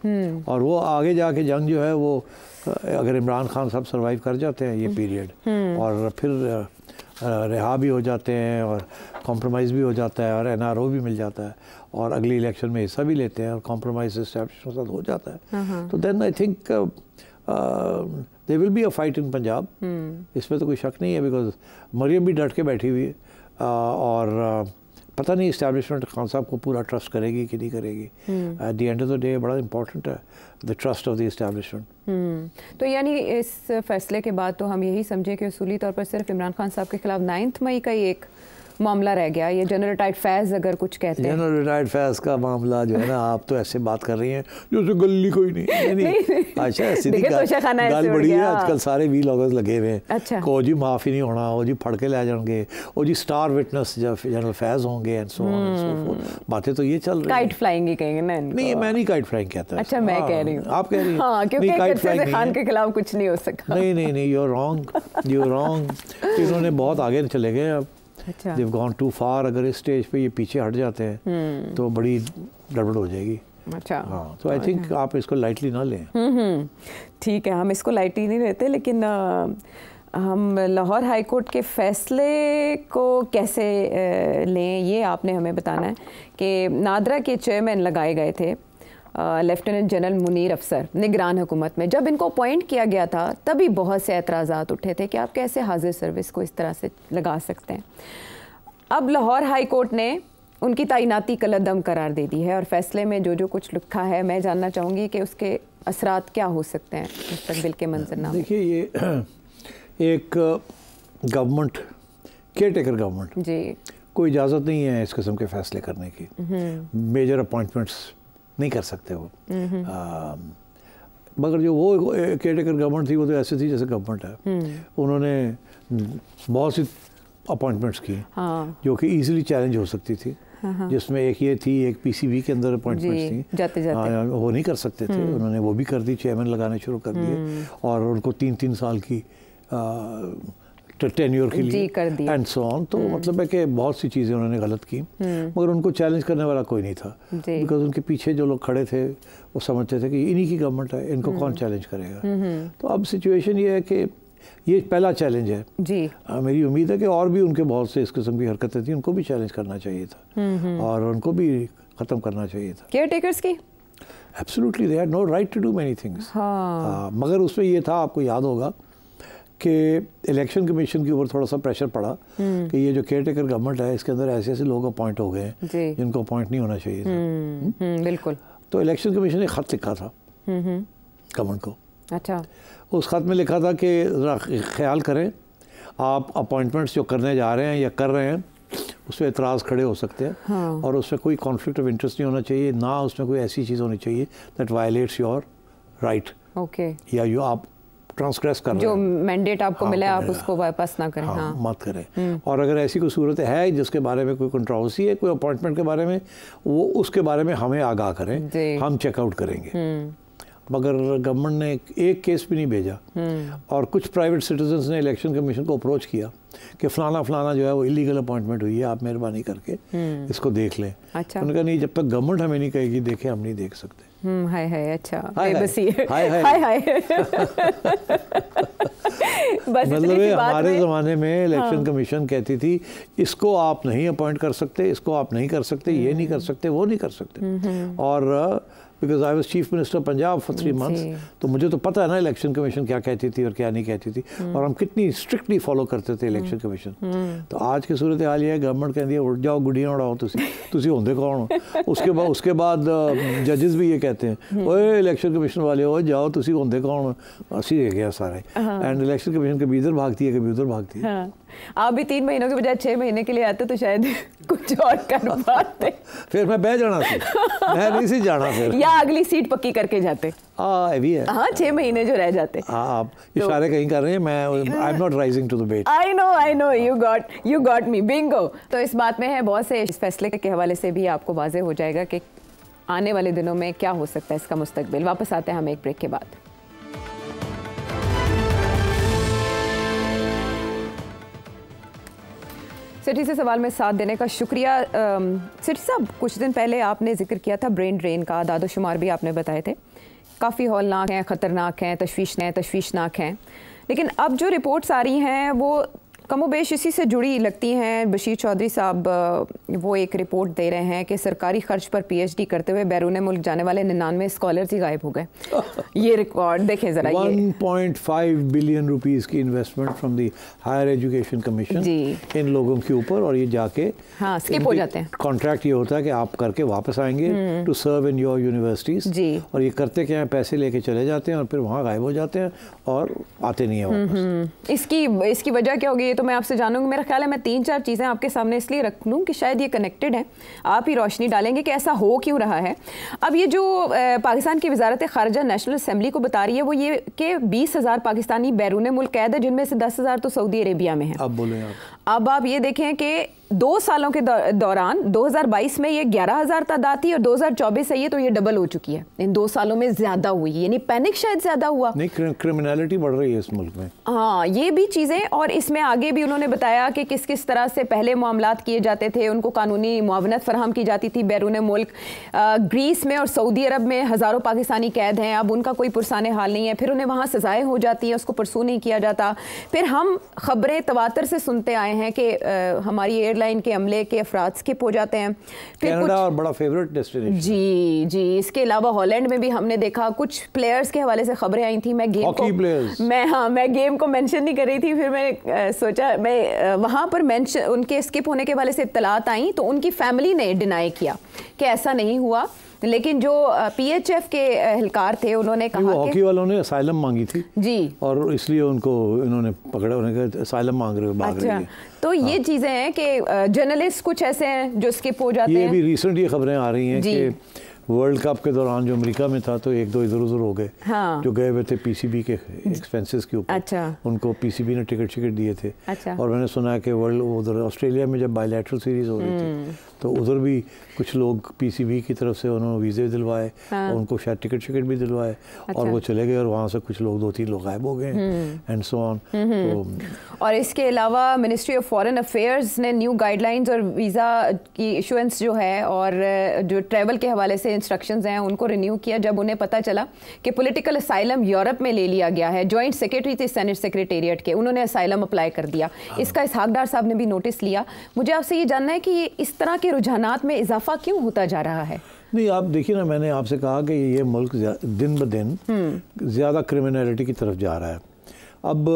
S2: और वो आगे जाके जंग जो है वो अगर इमरान खान साहब सर्वाइव कर जाते हैं ये पीरियड, और फिर रिहा भी हो जाते हैं और कॉम्प्रोमाइज़ भी हो जाता है और NRO भी मिल जाता है और अगली इलेक्शन में हिस्सा भी लेते हैं और कॉम्प्रोमाइज़ एस्टैब्लिश हो जाता है, तो then I think there will be a fight in Punjab. इसमें तो कोई शक नहीं है, बिकॉज मरियम भी डट के बैठी हुई है, और पता नहीं इस्टेब्लिशमेंट खान साहब को पूरा ट्रस्ट करेगी कि नहीं करेगी। At the end of the day बड़ा इंपॉर्टेंट है the trust of the establishment.
S1: तो यानी इस फैसले के बाद तो हम यही समझे कि उसूली तौर पर सिर्फ इमरान खान साहब के खिलाफ 9 मई का ही एक मामला रह गया। ये जनरल रिटायर्ड फैज़ अगर कुछ कहते हैं,
S2: जनरल रिटायर्ड फैज़ का मामला जो है ना, आप तो ऐसे बात कर रही हैं जो गली कोई नहीं। अच्छा, ऐसी गल बड़ी है आजकल, सारे वीलॉगर्स लगे हुए हैं।
S1: अच्छा।
S2: को जी माफ़ ही नहीं होना, वो जी फड़ के ले जाएंगे, वो जी स्टार विटनेस जब जनरल फैज़ होंगे, and so on and so fourth. बातें तो ये चल रही हैं।
S1: काइट फ्लाइंग ही कहेंगे ना? नहीं,
S2: मैं नहीं काइट फ्लाइंग कहता।
S1: अच्छा, मैं कह रही हूँ,
S2: आप कह रही हैं।
S1: हाँ, क्योंकि खान के खिलाफ कुछ नहीं हो सका।
S2: नहीं, यू आर रॉन्ग। इन्होंने बहुत आगे चले गए अब।
S1: अच्छा।
S2: They've gone too far। अगर इस स्टेज पे ये पीछे हट जाते हैं तो बड़ी गड़बड़ हो जाएगी।
S1: अच्छा।
S2: हाँ, तो आई थिंक आप इसको लाइटली ना लें।
S1: ठीक है, हम इसको लाइटली नहीं लेते, लेकिन हम लाहौर हाई कोर्ट के फैसले को कैसे लें ये आपने हमें बताना है कि नादरा के चेयरमैन लगाए गए थे लेफ्टिनेंट जनरल मुनीर अफसर निगरान हुकूमत में। जब इनको अपॉइंट किया गया था तभी बहुत से एतराज़ात उठे थे कि आप कैसे हाजिर सर्विस को इस तरह से लगा सकते हैं। अब लाहौर हाई कोर्ट ने उनकी तैनाती कलअदम करार दे दी है, और फैसले में जो कुछ लिखा है मैं जानना चाहूँगी कि उसके असरात क्या हो सकते हैं मुस्तकबिल के मंजरनामे।
S2: देखिए, ये एक गवर्नमेंट, केयर टेकर गवर्नमेंट
S1: जी, कोई
S2: इजाज़त नहीं है इस किस्म के फ़ैसले करने की। मेजर अपॉइंटमेंट्स नहीं कर सकते वो। मगर जो वो केयर टेकर गवर्नमेंट थी वो तो ऐसे थी जैसे गवर्नमेंट है। उन्होंने बहुत सी अपॉइंटमेंट्स की जो कि इजीली चैलेंज हो सकती थी, जिसमें एक ये थी, एक PCB के अंदर अपॉइंटमेंट्स थी
S1: जाते जाते
S2: वो नहीं कर सकते थे, उन्होंने वो भी कर दी, चेयरमैन लगाने शुरू कर दिए, और उनको 3-3 साल की टेन्योर के लिए एंड सो ऑन। तो मतलब है कि बहुत सी चीज़ें उन्होंने गलत की, मगर उनको चैलेंज करने वाला कोई नहीं था, बिकॉज उनके पीछे जो लोग खड़े थे वो समझते थे कि इन्हीं की गवर्नमेंट है, इनको कौन चैलेंज करेगा। तो अब सिचुएशन ये है कि ये पहला चैलेंज है जी। मेरी उम्मीद है कि और भी उनके बहुत से इस किस्म की हरकतें थी, उनको भी चैलेंज करना चाहिए था और उनको भी ख़त्म करना चाहिए था।
S1: केयर टेकर्स की
S2: absolutely they had no right to do many things. मगर उसमें ये था, आपको याद होगा कि इलेक्शन कमीशन के ऊपर थोड़ा सा प्रेशर पड़ा कि ये जो केयर टेकर गवर्नमेंट है इसके अंदर ऐसे ऐसे लोग अपॉइंट हो गए हैं जिनको अपॉइंट नहीं होना चाहिए था।
S1: बिल्कुल।
S2: तो इलेक्शन कमीशन ने ख़त लिखा था गवर्नमेंट को।
S1: अच्छा।
S2: उस ख़त में लिखा था कि ज़रा ख्याल करें, आप अपॉइंटमेंट्स जो करने जा रहे हैं या कर रहे हैं उस पर एतराज़ खड़े हो सकते हैं। हाँ। और उसमें कोई कॉन्फ्लिक्ट ऑफ इंटरेस्ट नहीं होना चाहिए, ना उसमें कोई ऐसी चीज़ होनी चाहिए that violets your right.
S1: Okay.
S2: या आप ट्रांसग्रेस कर रहे
S1: जो
S2: हैं,
S1: मैंडेट आपको मिला है आप उसको वापस ना करें। हाँ,
S2: मत करें। और अगर ऐसी कोई सूरत है जिसके बारे में कोई कंट्रोवर्सी है, कोई अपॉइंटमेंट के बारे में, वो उसके बारे में हमें आगाह करें, हम चेकआउट करेंगे। मगर गवर्नमेंट ने एक केस भी नहीं भेजा। और कुछ प्राइवेट सिटीजन्स ने इलेक्शन कमीशन को अप्रोच किया कि फलाना फलाना जो है वो इलीगल अपॉइंटमेंट हुई है, आप मेहरबानी करके इसको देख लें।
S1: अच्छा।
S2: उन्होंने कहा नहीं, जब तक गवर्नमेंट हमें नहीं कहेगी देखें, हम नहीं देख सकते।
S1: हाय हाय, अच्छा,
S2: हाय
S1: हाय
S2: मतलब हमारे ज़माने में इलेक्शन कमीशन कहती थी इसको आप नहीं अपॉइंट कर सकते, इसको आप नहीं कर सकते, ये नहीं कर सकते, वो नहीं कर सकते। और because I was chief minister Punjab for 3 months, तो मुझे तो पता है ना इलेक्शन कमीशन क्या कहती थी और क्या नहीं कहती थी, और हम कितनी स्ट्रिक्टली फॉलो करते थे इलेक्शन कमीशन। तो आज की सूरत हाल ये है, गवर्नमेंट कहती है उठ जाओ गुड़ियाँ उड़ाओ, तुसी होंदे कौन हो। उसके बाद जजेस भी ये कहते हैं, ओए इलेक्शन कमीशन वाले हो जाओ, तुसी होंदे कौन, असी रह गया सारे। एंड इलेक्शन कमीशन कभी इधर भागती है, कभी उधर भागती है।
S1: आप भी 3 महीनों के बजाय 6 महीने के लिए आते तो शायद कुछ और कर पाते।
S2: फिर मैं बह जाना था, मैं नहीं सी जाना फिर,
S1: या अगली सीट पक्की करके जाते।
S2: भी है।
S1: हाँ, 6 महीने जो रह जाते।
S2: आप इशारे कहीं कर रहे हैं, मैं I am not rising to the bait.
S1: I know you got me, bingo. तो इस बात में है बहुत से, इस फैसले के हवाले से भी आपको वाज़ेह हो जाएगा कि आने वाले दिनों में क्या हो सकता है इसका मुस्तकबिल। वापस आते हैं हम एक ब्रेक के बाद। सिटी से सवाल में साथ देने का शुक्रिया। सिटी साहब, कुछ दिन पहले आपने जिक्र किया था ब्रेन ड्रेन का, दादोशुमार भी आपने बताए थे, काफ़ी हौलनाक हैं, ख़तरनाक हैं, तशवीशनाक हैं। लेकिन अब जो रिपोर्ट्स आ रही हैं वो कमोबेश इसी से जुड़ी लगती हैं। बशीर चौधरी साहब वो एक रिपोर्ट दे रहे हैं कि सरकारी खर्च पर PhD करते हुए बैरून मुल्क जाने वाले 99 स्कॉलर्स ही गायब हो गए। ये रिकॉर्ड देखें ज़रा।
S2: 1.5 बिलियन रुपीस की investment from the higher education commission इन लोगों के ऊपर, और ये जाके
S1: स्किप हो जाते हैं।
S2: कॉन्ट्रैक्ट ये होता है कि आप करके वापस आएंगे to serve in your universities, और ये करते क्या है, पैसे लेके चले जाते हैं और फिर वहाँ गायब हो जाते हैं और आते नहीं है वापस।
S1: इसकी वजह क्या होगी, तो मैं आपसे जानूंगी। मेरा ख्याल है मैं 3-4 चीज़ें आपके सामने इसलिए रख लूँ कि शायद ये कनेक्टेड है, आप ही रोशनी डालेंगे कि ऐसा हो क्यों रहा है। अब ये जो पाकिस्तान की वजारत ख़ारिजा नेशनल असम्बली को बता रही है वो ये कि 20,000 पाकिस्तानी बैरून मुल्क कैद है, जिनमें से 10,000 तो सऊदी अरेबिया में है।
S2: अब बोलें
S1: अब आप ये देखें कि 2 सालों के दौरान 2022 में ये 11,000 तादाद थी और 2024 से ये तो ये डबल हो चुकी है। इन 2 सालों में ज़्यादा हुई, यानी पैनिक शायद ज़्यादा हुआ।
S2: नहीं, क्रिमिनलिटी बढ़ रही है इस मुल्क में।
S1: हाँ, ये भी चीज़ें, और इसमें आगे भी उन्होंने बताया कि किस किस तरह से पहले मामलात किए जाते थे, उनको कानूनी मुआवनत फराहम की जाती थी बैरून मुल्क। ग्रीस में और सऊदी अरब में हज़ारों पाकिस्तानी कैद हैं, अब उनका कोई पुरसाने हाल नहीं है, फिर उन्हें वहाँ सजाएँ हो जाती हैं, उसको परसू नहीं किया जाता। फिर हम ख़बरें तवातर से सुनते आए हैं कि हमारी एयरलाइन के अमले के अफराद स्किप हो जाते हैं। फिर
S2: कनाडा और बड़ा फेवरेट डेस्टिनेशन।
S1: जी, इसके अलावा हॉलैंड में भी हमने देखा, कुछ प्लेयर्स के हवाले से खबरें आई थी। मैं गेम को मेंशन नहीं कर रही थी, फिर मैंने सोचा मैं वहाँ पर मेंशन उनके स्किप होने के हवाले से इत्तलात आई तो उनकी फैमिली ने डिनाई किया कि ऐसा नहीं हुआ। लेकिन जो PHF के एहलकार थे उन्होंने कहा कि
S2: हॉकी वालों ने असाइलम मांगी थी
S1: जी,
S2: और इसलिए उनको इन्होंने पकड़ा, उन्होंने कहा असाइलम मांग रहे हो, भाग रही है।
S1: तो ये चीज़ें हैं कि जर्नलिस्ट कुछ ऐसे हैं जो स्किप हो जाते हैं।
S2: ये भी रिसेंट ये खबरें आ रही हैं कि वर्ल्ड कप के दौरान जो अमेरिका में था तो 1-2 इधर उधर हो गए।
S1: हाँ।
S2: जो गए हुए थे PCB के एक्सपेंसेस के ऊपर।
S1: अच्छा।
S2: उनको PCB ने टिकट दिए थे।
S1: अच्छा।
S2: और मैंने सुना है कि वर्ल्ड उधर ऑस्ट्रेलिया में जब बायलैटरल सीरीज हो रही थी तो उधर भी कुछ लोग PCB की तरफ से उन्होंने वीज़े दिलवाए। हाँ। और उनको शायद टिकट भी दिलवाए। अच्छा। और वो चले गए और वहाँ से कुछ लोग 2-3 लोग गायब हो गए एंड सो ऑन।
S1: और इसके अलावा मिनिस्ट्री ऑफ फॉरेन अफेयर्स ने न्यू गाइडलाइंस और वीज़ा की इशुएंस जो है और जो ट्रैवल के हवाले से इंस्ट्रक्शंस हैं उनको रिन्यू किया जब उन्हें पता चला कि पॉलिटिकल असाइलम यूरोप में ले लिया गया है। जॉइंट सेक्रेटरी थे सेनेट सेक्रेटेरिएट के, उन्होंने असाइलम अप्लाई कर दिया। इसका इसहाक डार साहब ने भी नोटिस लिया। मुझे आपसे ये जानना है कि इस तरह के रुझानात में इजाफा क्यों होता जा रहा है?
S2: नहीं, आप देखिए ना, मैंने आपसे कहा कि ये मुल्क दिन ब दिन ज़्यादा क्रिमिनलिटी की तरफ जा रहा है। अब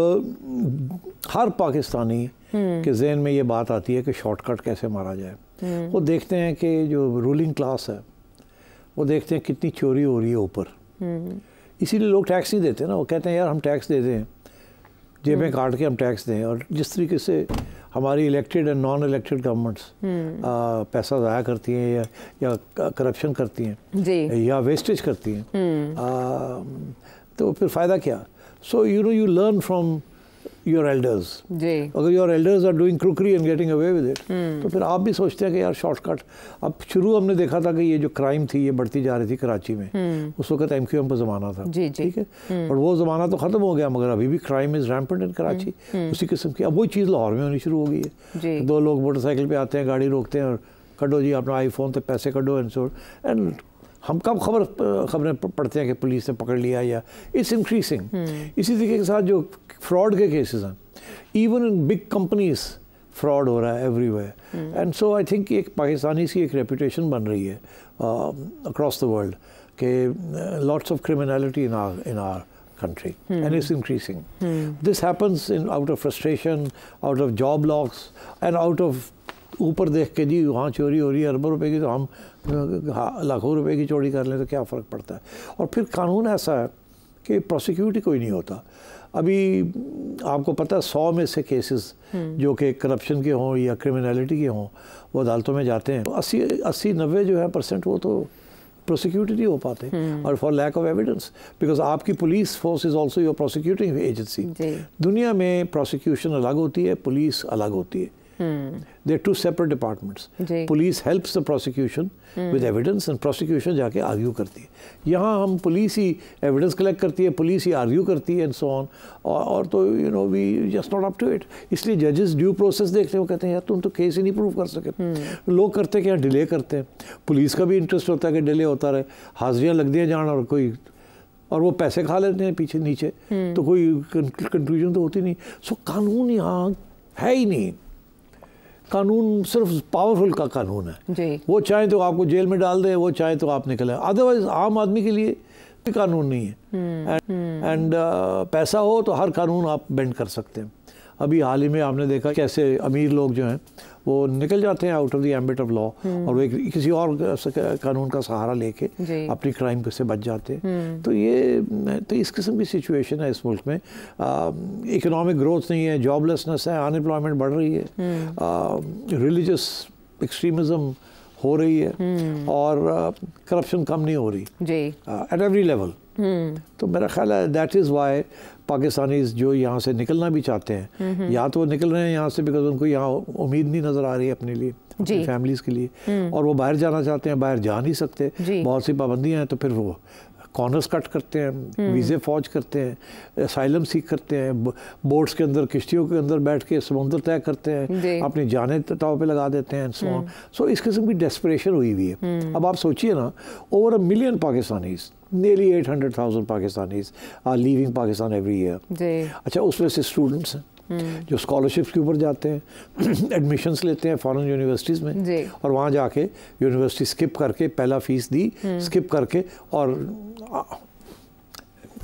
S2: हर पाकिस्तानी के जहन में ये बात आती है कि शॉर्टकट कैसे मारा जाए। वो देखते हैं कि जो रूलिंग क्लास है वो देखते हैं कितनी चोरी हो रही है ऊपर, इसीलिए लोग टैक्स नहीं देते ना। वो कहते हैं यार हम टैक्स दे दें, जेबें काट के हम टैक्स दें। और जिस तरीके से हमारी elected and non elected governments पैसा ज़ाया करती हैं या करप्शन करती हैं या वेस्टेज करती हैं, तो फिर फ़ायदा क्या? सो you learn from your elders.
S1: जी.
S2: अगर your elders are doing crookery and getting away with it, तो फिर आप भी सोचते हैं कि यार शॉर्टकट. अब शुरू हमने देखा था कि ये जो क्राइम थी ये बढ़ती जा रही थी कराची में. उस वक्त MQM का ज़माना था.
S1: जी.
S2: ठीक है. और वो ज़माना तो ख़त्म हो गया, मगर अभी भी क्राइम इज़ रैम्पेंट इन कराची. उसी किस्म की अब वही चीज़ लाहौर में होनी शुरू हो गई है. दो लोग मोटरसाइकिल पे आते हैं, गाड़ी रोकते हैं और कटो जी अपना आईफोन तक पैसे कटो एंड हम कब खबरें पढ़ते हैं कि पुलिस ने पकड़ लिया या इट्स इंक्रीजिंग. इसी तरीके के साथ जो फ्रॉड के केसेस हैं, even in big companies fraud हो रहा है everywhere. And so I think एक पाकिस्तानी की एक रेपुटेशन बन रही है अक्रॉस द वर्ल्ड कि lots of criminality in our country and it's increasing. This happens out of frustration, out of job loss and out of ऊपर देख के जी वहाँ चोरी हो रही है अरबों रुपए की, तो हम लाखों रुपए की चोरी कर लें तो क्या फ़र्क पड़ता है. और फिर कानून ऐसा है कि प्रोसिक्यूट ही कोई नहीं होता. अभी आपको पता है 100 में से केसेस जो कि करप्शन के हों या क्रिमिनलिटी के हों वो अदालतों में जाते हैं. 80-90 जो है % वो तो प्रोसिक्यूट नहीं हो पाते. और for lack of evidence, because आपकी police force is also your prosecuting agency. दुनिया में प्रोसिक्यूशन अलग होती है, पुलिस अलग होती है. They're two separate departments. Police helps the prosecution with evidence and prosecution जाके argue करती है. यहाँ हम पुलिस ही evidence collect करती है, पुलिस ही argue करती है and so on. और तो we just not up to it. इसलिए judges due process देखते हैं, वो कहते हैं यार तुम तो केस ही नहीं प्रूव कर सके. लोग करते हैं कि यहाँ डिले करते हैं. पुलिस का भी इंटरेस्ट होता है कि डिले होता रहे, हाजिरियाँ लग दिया जान और वो पैसे खा लेते हैं पीछे नीचे, तो कोई कंक्लूजन तो होती नहीं. सो कानून यहाँ है ही नहीं. कानून सिर्फ पावरफुल का कानून है. वो चाहे तो आपको जेल में डाल दे, वो चाहे तो आप निकले. अदरवाइज आम आदमी के लिए कोई कानून नहीं है. एंड पैसा हो तो हर कानून आप बेंड कर सकते हैं. अभी हाल ही में आपने देखा कैसे अमीर लोग जो हैं वो निकल जाते हैं out of the ambit of law और वो किसी और कानून का सहारा लेके अपनी क्राइम से बच जाते हैं. तो इस किस्म की सिचुएशन है इस मुल्क में. इकोनॉमिक ग्रोथ नहीं है, जॉबलेसनेस है, अनएम्प्लॉयमेंट बढ़ रही है, रिलीजियस एक्सट्रीमिज्म हो रही है और करप्शन कम नहीं हो रही एट एवरी लेवल. तो मेरा ख्याल है दैट इज़ वाई पाकिस्तानीज़ जो यहाँ से निकलना भी चाहते हैं, या तो वो निकल रहे हैं यहाँ से बिकॉज उनको यहाँ उम्मीद नहीं नज़र आ रही है अपने लिए, अपनी फैमिलीज़ के लिए, और वो बाहर जाना चाहते हैं, बाहर जा नहीं सकते, बहुत सी पाबंदियाँ हैं. तो फिर वो कॉर्नर्स कट करते हैं, वीज़े फौज करते हैं, असाइलम सीख करते हैं, बोट्स के अंदर किश्तियों के अंदर बैठ के समुद्र तय करते हैं, अपनी जानें ताव पे लगा देते हैं. सो इस किस्म की डेस्परेशन हुई हुई है. अब आप सोचिए ना, over 1 million Pakistanis, nearly 800,000 Pakistanis are leaving Pakistan every year. अच्छा, उसमें से स्टूडेंट्स हैं जो स्कॉलरशिप्स के ऊपर जाते हैं, एडमिशन्स लेते हैं फॉरेन यूनिवर्सिटीज़ में, और वहाँ जाके यूनिवर्सिटी स्किप करके पहला फीस दी, स्किप करके और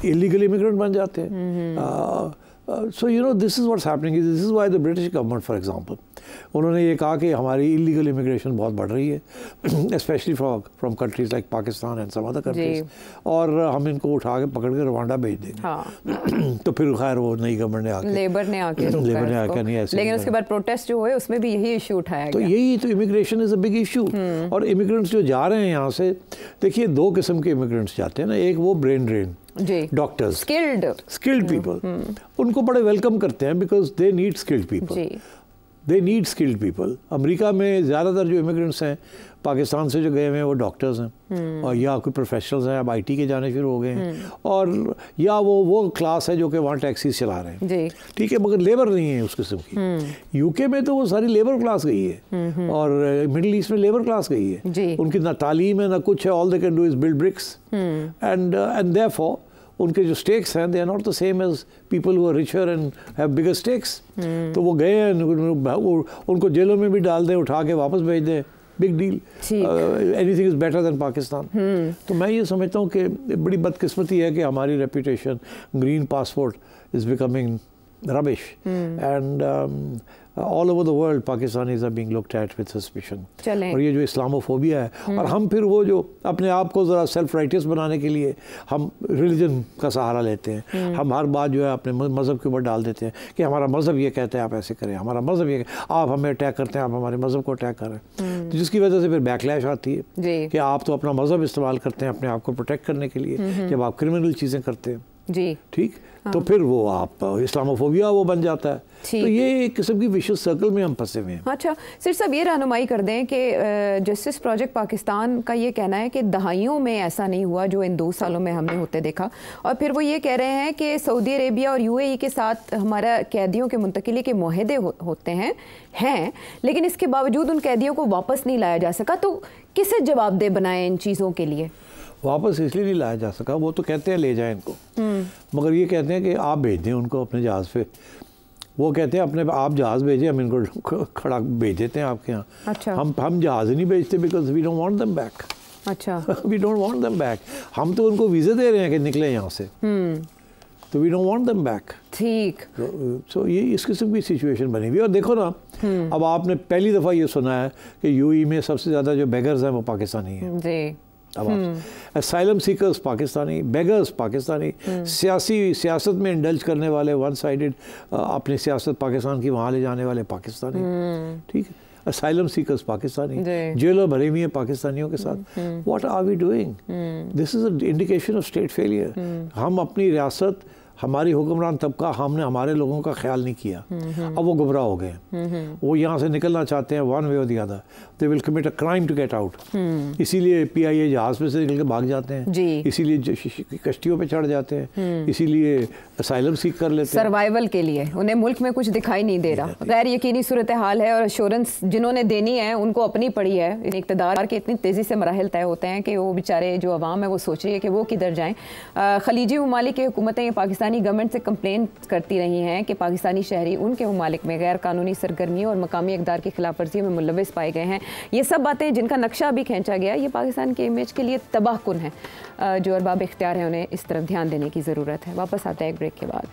S2: इलीगल इमिग्रेंट बन जाते हैं. So this is what's happening. This is why the British government, for example, उन्होंने ये कहा कि हमारी इलीगल इमिग्रेशन बहुत बढ़ रही है, specially from countries like Pakistan and some other countries, और हम इनको उठा के पकड़ के रवांडा भेज देंगे. तो फिर खैर वो नई गवर्नमेंट ने आके लेबर ने आके नहीं ऐसे,
S1: लेकिन उसके बाद प्रोटेस्ट जो हुए उसमें भी यही इशू उठाया गया.
S2: तो यही तो immigration is a big issue. और इमिग्रेंट्स जो जा रहे हैं यहाँ से, देखिए 2 किस्म के इमिग्रेंट्स जाते हैं ना. एक वो brain drain doctors, skilled people, उनको बड़े वेलकम करते हैं because they need skilled people. America में ज़्यादातर जो इमिग्रेंट्स हैं पाकिस्तान से जो गए हुए हैं वो डॉक्टर्स हैं, और या कोई प्रोफेशनल्स हैं, अब IT के जाने शुरू हो गए हैं, और या वो क्लास है जो कि वहाँ टैक्सीज चला रहे हैं. ठीक है, मगर लेबर नहीं है उस किस्म की. UK में तो वो सारी लेबर क्लास गई है, और मिडिल ईस्ट में लेबर क्लास गई है. उनकी ना तालीम है ना कुछ है. All they can do is build bricks, and therefore उनके जो स्टेक्स हैं they are not the same as people who are richer and have bigger stakes. तो वो गए हैं, उनको जेलों में भी डाल दें, उठा के वापस भेज दें, big deal. Anything is better than Pakistan. तो मैं ये समझता हूँ कि बड़ी बदकिस्मती है कि हमारी reputation, green passport is becoming rubbish, and all over the world Pakistanis are being looked at with suspicion. और ये जो इस्लामोफोबिया है, और हम फिर वो जो अपने आप को ज़रा सेल्फ राइटियस बनाने के लिए हम रिलीजन का सहारा लेते हैं. हम हर बात जो है अपने मज़हब के ऊपर डाल देते हैं कि हमारा मज़हब ये कहता है आप ऐसे करें, हमारा मज़हब ये, आप हमें अटैक करते हैं, आप हमारे मज़हब को अटैक करें. तो जिसकी वजह से फिर बैकलैश आती है कि आप तो अपना मज़हब इस्तेमाल करते हैं अपने आप को प्रोटेक्ट करने के लिए, जब आप क्रिमिनल चीज़ें करते हैं.
S1: जी,
S2: ठीक। तो फिर वो आप इस्लामोफोबिया वो बन जाता है। तो ये एक किस्म की विशेष सर्कल में हम फंसे हुए हैं।
S1: अच्छा सिर साहब, ये रहनुमाई कर दें कि जस्टिस प्रोजेक्ट पाकिस्तान का ये कहना है कि दहाइयों में ऐसा नहीं हुआ जो इन 2 सालों में हमने होते देखा, और फिर वो ये कह रहे हैं कि सऊदी अरेबिया और यूएई के साथ हमारा कैदियों के मुंतकिली के मुआहदे होते हैं, लेकिन इसके बावजूद उन कैदियों को वापस नहीं लाया जा सका। तो किसे जवाबदेह बनाए इन चीज़ों के लिए?
S2: वापस इसलिए नहीं लाया जा सका, वो तो कहते हैं ले जाएं इनको, मगर ये कहते हैं कि आप भेज दें उनको अपने जहाज़ पे। वो कहते हैं अपने आप जहाज़ भेजें, हम इनको खड़ा भेज देते हैं आपके यहाँ।
S1: अच्छा।
S2: हम जहाज़ ही नहीं भेजते because we don't want them back.
S1: अच्छा।
S2: We don't want them back. हम तो उनको वीज़े दे रहे हैं कि निकले यहाँ से, तो we don't want them back.
S1: ठीक।
S2: सो ये इस किस्म की सिचुएशन बनी हुई है। और देखो ना, अब आपने पहली दफ़ा ये सुना है कि यूएई में सबसे ज़्यादा जो बेगर्स हैं वो पाकिस्तानी हैं जी। अब asylum seekers Pakistani, beggars Pakistani, सियासत में इंडल्ज करने वाले, वन साइडेड अपनी सियासत पाकिस्तान की वहाँ ले जाने वाले पाकिस्तानी, ठीक है। असाइलम सीकर्स पाकिस्तानी, जेलों भरे हुई हैं पाकिस्तानियों के साथ। What are we doing? This is an indication of state failure. हम अपनी रियासत, हमारी हुक्मरान तबका, हमने हमारे लोगों का ख्याल नहीं किया। अब वो गुमराह हो गए, वो यहाँ से निकलना चाहते हैं, वन वे और the other they will commit a crime to get out. इसीलिए पीआईए जहाज़ में से निकल के भाग जाते हैं, इसीलिए कश्तियों पे चढ़ जाते हैं, इसीलिए असाइलम सीख कर लेते हैं
S1: सर्वाइवल के लिए। उन्हें मुल्क में कुछ दिखाई नहीं दे रहा, गैर यकीनी सूरत हाल है, और अश्योरेंस जिन्होंने देनी है उनको अपनी पड़ी है। इक़्तिदार के इतनी तेज़ी से मराहिल तय होते हैं कि वो बेचारे जो अवाम है वो सोच रही है कि वो किधर जाएँ। खलीजी ममालिक की हुकूमतें पाकिस्तानी गवर्नमेंट से कंप्लेन करती रही हैं कि पाकिस्तानी शहरी उनके ममालिक में गैर कानूनी सरगर्मियों और मकामी इक़्तिदार की खिलाफ वर्जियों में मुलविस पाए गए हैं। ये सब बातें जिनका नक्शा भी खींचा गया, ये पाकिस्तान के इमेज के लिए तबाहकुन है। जो अरबाब इख्तियार हैं उन्हें इस तरफ ध्यान देने की ज़रूरत है। वापस आते हैं एक ब्रेक के बाद।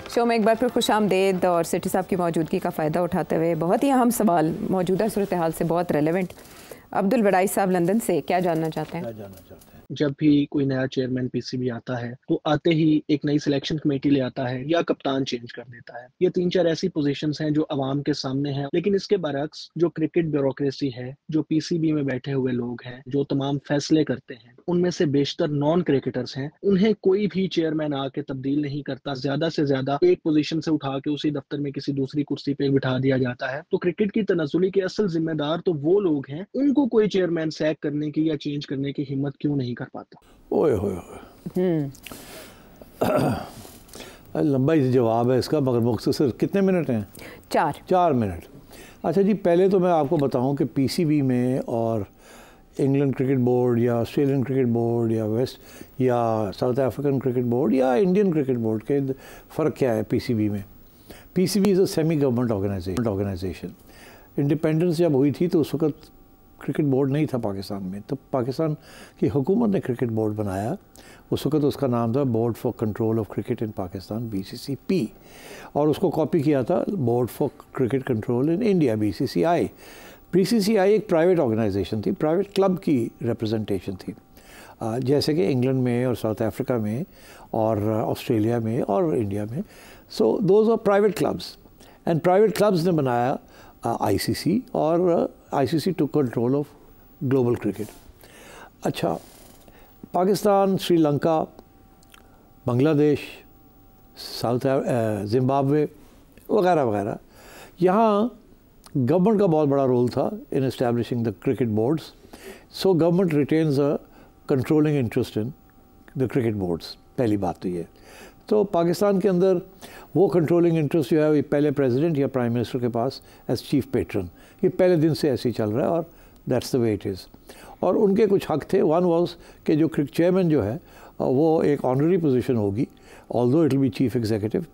S1: शो में एक बार फिर खुशामदेद, और सिटी साहब की मौजूदगी का फ़ायदा उठाते हुए बहुत ही अहम सवाल, मौजूदा सूरत हाल से बहुत रेलेवेंट, अब्दुल बड़ाई साहब लंदन से क्या जानना चाहते हैं?
S3: जब भी कोई नया चेयरमैन पीसीबी आता है तो आते ही एक नई सिलेक्शन कमेटी ले आता है या कप्तान चेंज कर देता है। ये 3-4 ऐसी पोजीशंस हैं जो अवाम के सामने हैं, लेकिन इसके बरक्स जो क्रिकेट ब्यूरोक्रेसी है, जो पीसीबी में बैठे हुए लोग हैं, जो तमाम फैसले करते हैं, उनमें से बेशतर नॉन क्रिकेटर्स हैं। उन्हें कोई भी चेयरमैन आके तब्दील नहीं करता। ज्यादा से ज्यादा एक पोजीशन से उठा के उसी दफ्तर में किसी दूसरी कुर्सी पे बिठा दिया जाता है। तो क्रिकेट की तनज़्ज़ुली के असल जिम्मेदार तो वो लोग हैं, उनको कोई चेयरमैन सैक करने की या चेंज करने की हिम्मत क्यों नहीं कर पाता?
S2: ओए लंबा ही जवाब है इसका, मगर मुख्तसर कितने मिनट हैं? 4 मिनट। अच्छा जी, पहले तो मैं आपको बताऊं कि पीसीबी में और इंग्लैंड क्रिकेट बोर्ड या ऑस्ट्रेलियन क्रिकेट बोर्ड या वेस्ट या साउथ अफ्रीकन क्रिकेट बोर्ड या इंडियन क्रिकेट बोर्ड के फ़र्क क्या है पीसीबी में? PCB is a semi government organisation. Independence जब हुई थी तो उस वक्त क्रिकेट बोर्ड नहीं था पाकिस्तान में, तो पाकिस्तान की हुकूमत ने क्रिकेट बोर्ड बनाया। उस वक्त उसका नाम था board for control of cricket in Pakistan, BCCP, और उसको कॉपी किया था board for cricket control in India, BCCI। BCCI एक प्राइवेट ऑर्गेनाइजेशन थी, प्राइवेट क्लब की रिप्रेजेंटेशन थी, जैसे कि इंग्लैंड में और साउथ अफ्रीका में और ऑस्ट्रेलिया में और इंडिया में। So those are private clubs, and private clubs ने बनाया ICC, और ICC to control of global cricket. अच्छा, पाकिस्तान, श्रीलंका, बांग्लादेश, साउथ जिम्बाब्वे वगैरह वगैरह, यहाँ गवर्नमेंट का बहुत बड़ा रोल था in establishing the cricket boards. So government retains a controlling interest in the cricket boards. पहली बात तो ये। तो पाकिस्तान के अंदर वो कंट्रोलिंग इंटरेस्ट जो है ये पहले प्रेसिडेंट या प्राइम मिनिस्टर के पास एज चीफ पेट्रन, ये पहले दिन से ऐसे ही चल रहा है, और that's the way it is. और उनके कुछ हक थे। वन वाज कि जो चेयरमैन जो है वो एक ऑनररी पोजीशन होगी, although it will B chief executive,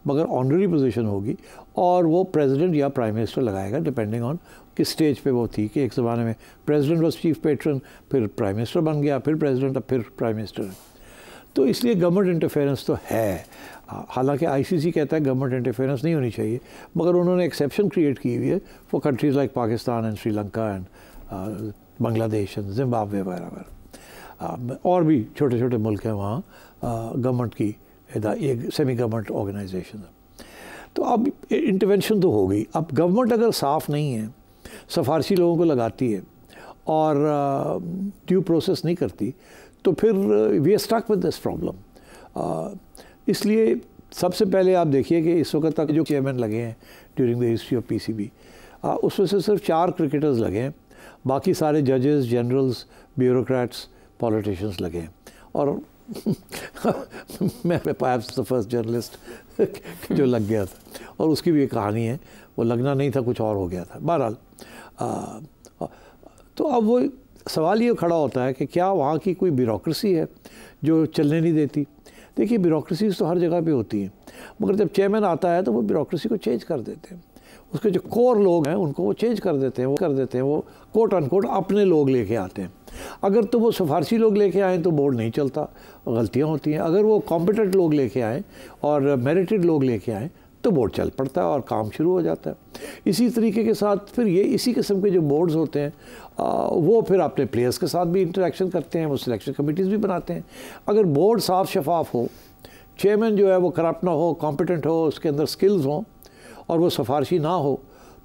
S2: मगर ऑनररी पोजीशन होगी, और वो प्रेसिडेंट या प्राइम मिनिस्टर लगाएगा डिपेंडिंग ऑन किस स्टेज पे वो थी। कि एक ज़माने में प्रेसिडेंट वाज चीफ पेट्रन, फिर प्राइम मिनिस्टर बन गया, फिर प्रेसिडेंट, अब फिर प्राइम मिनिस्टर। तो इसलिए गवर्नमेंट इंटरफेरेंस तो है। हालांकि ICC कहता है गवर्नमेंट इंटरफेरेंस नहीं होनी चाहिए, मगर उन्होंने एक्सेप्शन क्रिएट की हुई है for countries like Pakistan and Sri Lanka and Bangladesh and Zimbabwe वगैरह वगैरह, और भी छोटे छोटे मुल्क हैं वहाँ गवर्नमेंट की एक सेमी गवर्नमेंट ऑर्गेनाइजेशन। तो अब इंटरवेंशन तो हो गई। अब गवर्नमेंट अगर साफ़ नहीं है, सिफारशी लोगों को लगाती है और ड्यू प्रोसेस नहीं करती, तो फिर we are stuck with this problem. इसलिए सबसे पहले आप देखिए कि इस वक्त तक जो चेयरमैन लगे हैं during the history of PCB, उसमें से सिर्फ 4 क्रिकेटर्स लगे हैं, बाकी सारे जजेस, जनरल्स, ब्यूरोक्रेट्स, पॉलिटिशियंस लगे हैं। और मैं परहैप्स द फर्स्ट जर्नलिस्ट जो लग गया था, और उसकी भी एक कहानी है, वो लगना नहीं था, कुछ और हो गया था। बहरहाल तो अब वो सवाल ये खड़ा होता है कि क्या वहाँ की कोई ब्यूरोक्रेसी है जो चलने नहीं देती। देखिए, ब्यूरोक्रेसी तो हर जगह पे होती है, मगर जब चेयरमैन आता है तो वो ब्यूरोक्रेसी को चेंज कर देते हैं। उसके जो कोर लोग हैं उनको वो चेंज कर देते हैं, वो कोट अनकोट अपने लोग लेके आते हैं। अगर तो वो सिफारशी लोग लेके आएँ तो बोर्ड नहीं चलता, गलतियाँ होती हैं। अगर वो कॉम्पिटेंट लोग लेके आएँ और मेरिटेड लोग लेके आएँ तो बोर्ड चल पड़ता है और काम शुरू हो जाता है। इसी तरीके के साथ फिर ये इसी किस्म के जो बोर्ड्स होते हैं वो फिर अपने प्लेयर्स के साथ भी इंटरेक्शन करते हैं, वो सिलेक्शन कमेटीज़ भी बनाते हैं। अगर बोर्ड साफ शफाफ हो, चेयरमैन जो है वो करप्ट ना हो, कॉम्पिटेंट हो, उसके अंदर स्किल्स हों और वो सिफारशी ना हो,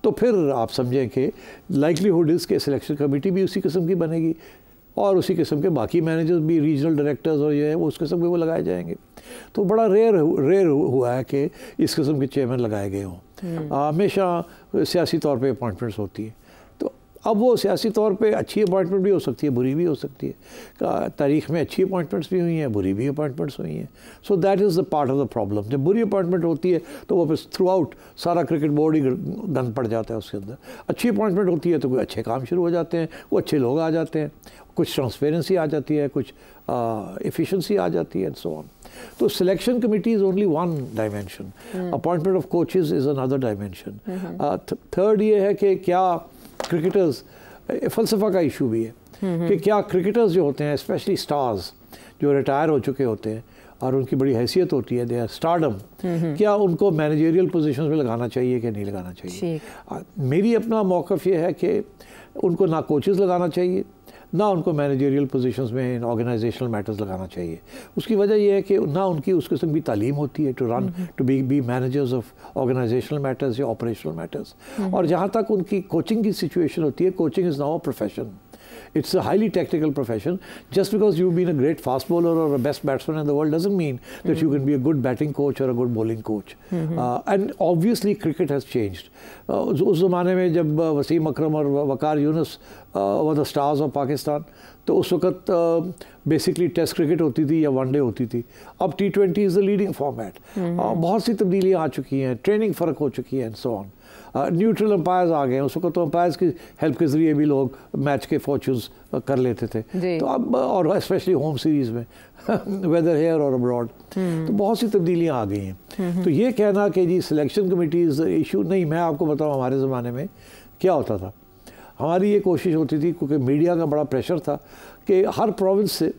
S2: तो फिर आप समझें कि लाइकलीहुड इज़ के सिलेक्शन कमेटी भी उसी किस्म की बनेगी और उसी किस्म के बाकी मैनेजर्स भी, रीजनल डायरेक्टर्स और ये है वो उस किस्म के वो लगाए जाएंगे। तो बड़ा रेयर हुआ है कि इस किस्म के चेयरमैन लगाए गए हों। हमेशा सियासी तौर पे अपॉइंटमेंट्स होती है। तो अब वो सियासी तौर पे अच्छी अपॉइंटमेंट भी हो सकती है, बुरी भी हो सकती है। तारीख़ में अच्छी अपॉइंटमेंट्स भी हुई हैं, बुरी भी अपॉइंटमेंट्स हुई हैं। So that is the part of the problem. जब बुरी अपॉइंटमेंट होती है तो वो फिर थ्रू आउट सारा क्रिकेट बोर्ड ही गंद पड़ जाता है उसके अंदर। अच्छी अपॉइंटमेंट होती है तो कोई अच्छे काम शुरू हो जाते हैं, वो अच्छे लोग आ जाते हैं, कुछ ट्रांसपेरेंसी आ जाती है, कुछ एफिशिएंसी आ जाती है एंड सो ऑन। तो selection committee is only one dimension, appointment of coaches is another dimension. Third ये है कि क्या क्रिकेटर्स, फ़लसफ़ा का इशू भी है कि क्या क्रिकेटर्स जो होते हैं, स्पेशली स्टार्स जो रिटायर हो चुके होते हैं और उनकी बड़ी हैसियत होती है, दे आर स्टारडम, क्या उनको मैनेजरियल पोजीशंस में लगाना चाहिए कि नहीं लगाना चाहिए। मेरी अपना मौक़िफ़ ये है कि उनको ना कोचेस लगाना चाहिए, ना उनको मैनेजरियल पोजीशंस में ऑर्गेनाइजेशनल मैटर्स लगाना चाहिए। उसकी वजह यह है कि ना उनकी उस किस्म की तालीम होती है to be managers of organisational matters या ऑपरेशनल मैटर्स। और जहाँ तक उनकी कोचिंग की सिचुएशन होती है, coaching is now a profession. It's a highly technical profession. Just because you've been a great fast bowler or a best batsman in the world doesn't mean that you can be a good batting coach or a good bowling coach. And obviously cricket has changed. उस ज़माने में जब वसीम अकरम और वकार Yunus were the stars of Pakistan, तो उस वक्त basically test cricket होती थी या वनडे होती थी। अब T20 is the leading format. बहुत सी तब्दीलियाँ आ चुकी हैं, ट्रेनिंग फ़र्क हो चुकी है and so on. Neutral umpires आ गए, उस वक्त तो अंपायर्स की हेल्प के ज़रिए भी लोग मैच के फॉर्चून्स कर लेते थे। तो अब और स्पेशली होम सीरीज़ में वेदर हेयर और अब्रॉड, तो बहुत सी तब्दीलियाँ आ गई हैं। तो ये कहना कि जी सिलेक्शन कमेटीज़ इशू नहीं, मैं आपको बताऊँ हमारे ज़माने में क्या होता था। हमारी ये कोशिश होती थी, क्योंकि मीडिया का बड़ा प्रेशर था कि हर प्रोविंस से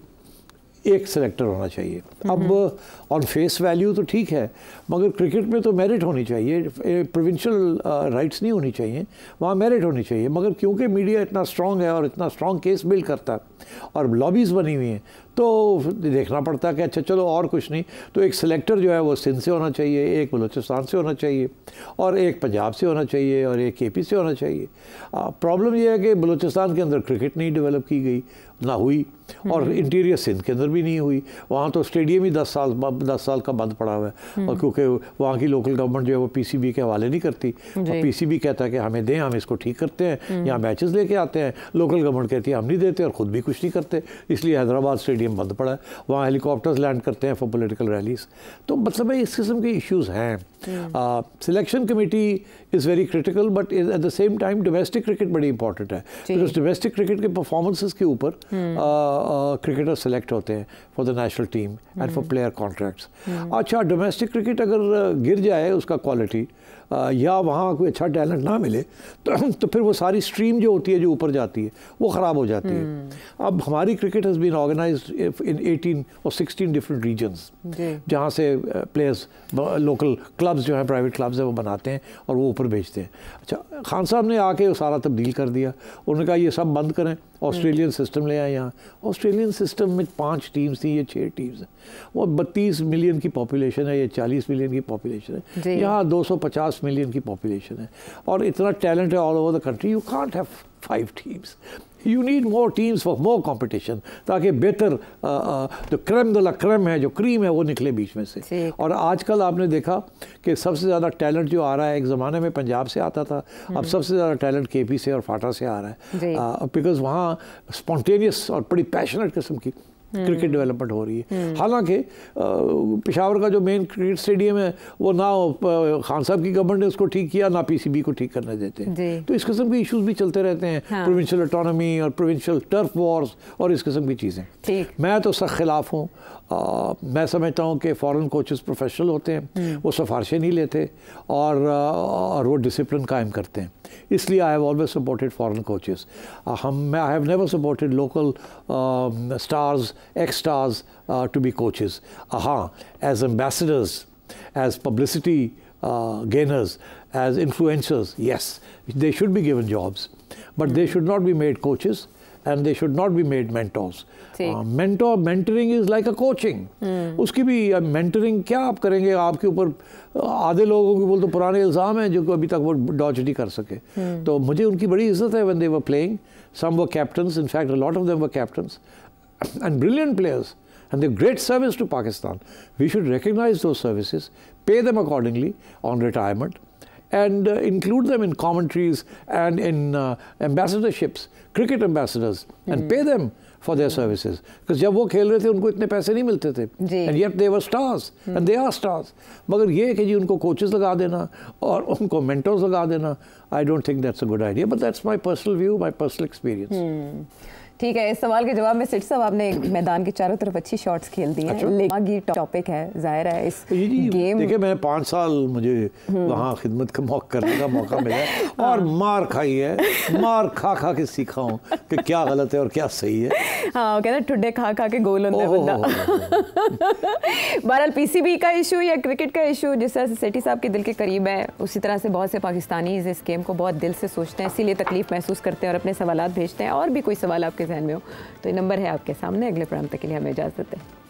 S2: एक सेलेक्टर होना चाहिए। अब ऑन फेस वैल्यू तो ठीक है, मगर क्रिकेट में तो मेरिट होनी चाहिए, प्रोविंशियल राइट्स नहीं होनी चाहिए, वहाँ मेरिट होनी चाहिए। मगर क्योंकि मीडिया इतना स्ट्रॉन्ग है और इतना स्ट्रॉन्ग केस बिल्ड करता है और लॉबीज़ बनी हुई हैं, तो देखना पड़ता है कि अच्छा चलो और कुछ नहीं तो एक सेलेक्टर जो है वो सिंध से होना चाहिए, एक बलूचिस्तान से होना चाहिए और एक पंजाब से होना चाहिए और एक KP से होना चाहिए। प्रॉब्लम ये है कि बलूचिस्तान के अंदर क्रिकेट नहीं डेवलप की गई, ना हुई, और इंटीरियर सिंध के अंदर भी नहीं हुई। वहाँ तो स्टेडियम ही 10 साल का बंद पड़ा हुआ है, और क्योंकि वहाँ की लोकल गवर्नमेंट जो है वो PCB के हवाले नहीं करती। और PCB कहता है कि हमें दें, हम इसको ठीक करते हैं, यहाँ मैचेस लेके आते हैं। लोकल गवर्नमेंट कहती है हम नहीं देते और ख़ुद भी कुछ नहीं करते, इसलिए हैदराबाद स्टेडियम बंद पड़ा है। वहाँ हेलीकॉप्टर्स लैंड करते हैं फॉर पॉलिटिकल रैलीज। तो मतलब है इस किस्म के इश्यूज़ हैं। Selection committee is very critical, but at the same time domestic cricket बड़ी इंपॉर्टेंट है, बिकॉज डोमेस्टिक क्रिकेट के परफॉर्मेंसेस के ऊपर क्रिकेटर सेलेक्ट होते हैं for the national team and for player contracts. अच्छा, डोमेस्टिक क्रिकेट अगर गिर जाए उसका क्वालिटी, या वहाँ कोई अच्छा टैलेंट ना मिले तो फिर वो सारी स्ट्रीम जो होती है जो ऊपर जाती है वो ख़राब हो जाती है। अब हमारी क्रिकेट हैज़ बीन ऑर्गेनाइज्ड इन 18 और 16 डिफरेंट रीजन्स, जहाँ से प्लेयर्स लोकल क्लब्स जो हैं, प्राइवेट क्लब्स हैं, वो बनाते हैं और वो ऊपर भेजते हैं। अच्छा, खान साहब ने आके वो सारा तब्दील कर दिया। उन्होंने कहा ये सब बंद करें, ऑस्ट्रेलियन सिस्टम ले आए यहाँ। ऑस्ट्रेलियन सिस्टम में 5 टीम्स थी, ये 6 टीम्स हैं। वो 32 मिलियन की पॉपुलेशन है, ये 40 मिलियन की पॉपुलेशन है। यहाँ 250 मिलियन की पॉपुलेशन है और इतना टैलेंट है all over the country. You can't have 5 teams. You need more teams for more competition, ताकि बेहतर जो क्रम द ला क्रम है, जो क्रीम है, वो निकले बीच में से। और आजकल आपने देखा कि सबसे ज़्यादा टैलेंट जो आ रहा है, एक ज़माने में पंजाब से आता था, अब सबसे ज़्यादा टैलेंट केपी से और फाटा से आ रहा है, बिकॉज वहाँ स्पॉन्टेनियस और बड़ी पैशनेट किस्म की क्रिकेट डेवलपमेंट हो रही है। हालांकि पेशावर का जो मेन क्रिकेट स्टेडियम है वो ना खान साहब की गवर्नमेंट ने उसको ठीक किया, ना पीसीबी को ठीक करने देते हैं, तो इस किस्म के इश्यूज भी चलते रहते हैं। प्रोविंशियल ऑटोनॉमी और प्रोविंशियल टर्फ वॉर्स और इस किस्म की चीज़ें। मैं तो सख्त खिलाफ हूँ। मैं समझता हूँ कि फ़ॉरेन कोचेस प्रोफेशनल होते हैं, वो सिफारिशें नहीं लेते और वो डिसिप्लिन कायम करते हैं, इसलिए I have always supported foreign coaches. I have never supported local stars, ex stars to be coaches. As ambassadors, as publicity gainers, as influencers, yes, they should be given jobs, but they should not be made coaches and they should not be made mentors. Mentoring is like a coaching. उसकी भी mentoring क्या आप करेंगे, आपके ऊपर आधे लोगों के बोल तो पुराने इल्ज़ाम हैं जो अभी तक वो डॉज नहीं कर सके। तो मुझे उनकी बड़ी इज्जत है when they were playing. Some were captains, in fact a lot of them were captains and brilliant players, and they're great service to Pakistan. We should recognize those services, pay them accordingly on retirement, and include them in commentaries and in ambassadorships, cricket ambassadors, and pay them for their services. Because जब वो खेल रहे थे उनको इतने पैसे नहीं मिलते थे, and yet they were stars, and they are stars. मगर ये कि जी उनको coaches लगा देना और उनको mentors लगा देना, I don't think that's a good idea, but that's my personal view, my personal experience.
S1: ठीक है, इस सवाल के जवाब में सिट साहब आपने मैदान के चारों तरफ अच्छी शॉट्स खेल दी हैं, लेकिन टॉपिक है जाहिर है इस गेम।
S2: देखिए मैं 5 साल मुझे वहाँ खिदमत का करने का मौका मिला और मार खाई है, मार खा खा के सीखा हूँ कि क्या गलत है और क्या सही है।
S1: हाँ, कहते हैं ठुड्डे खा खा के गोल होता है बंदा। बहरहाल पीसीबी का इशू या क्रिकेट का इशू जिस तरह से सेठी साहब के दिल के करीब है, उसी तरह से बहुत से पाकिस्तानी इस गेम को बहुत दिल से सोचते हैं, इसीलिए तकलीफ महसूस करते हैं और अपने सवालात भेजते हैं। और भी कोई सवाल आपके जहन में हो तो ये नंबर है आपके सामने। अगले प्रोग्राम तक के लिए हमें इजाज़त दें।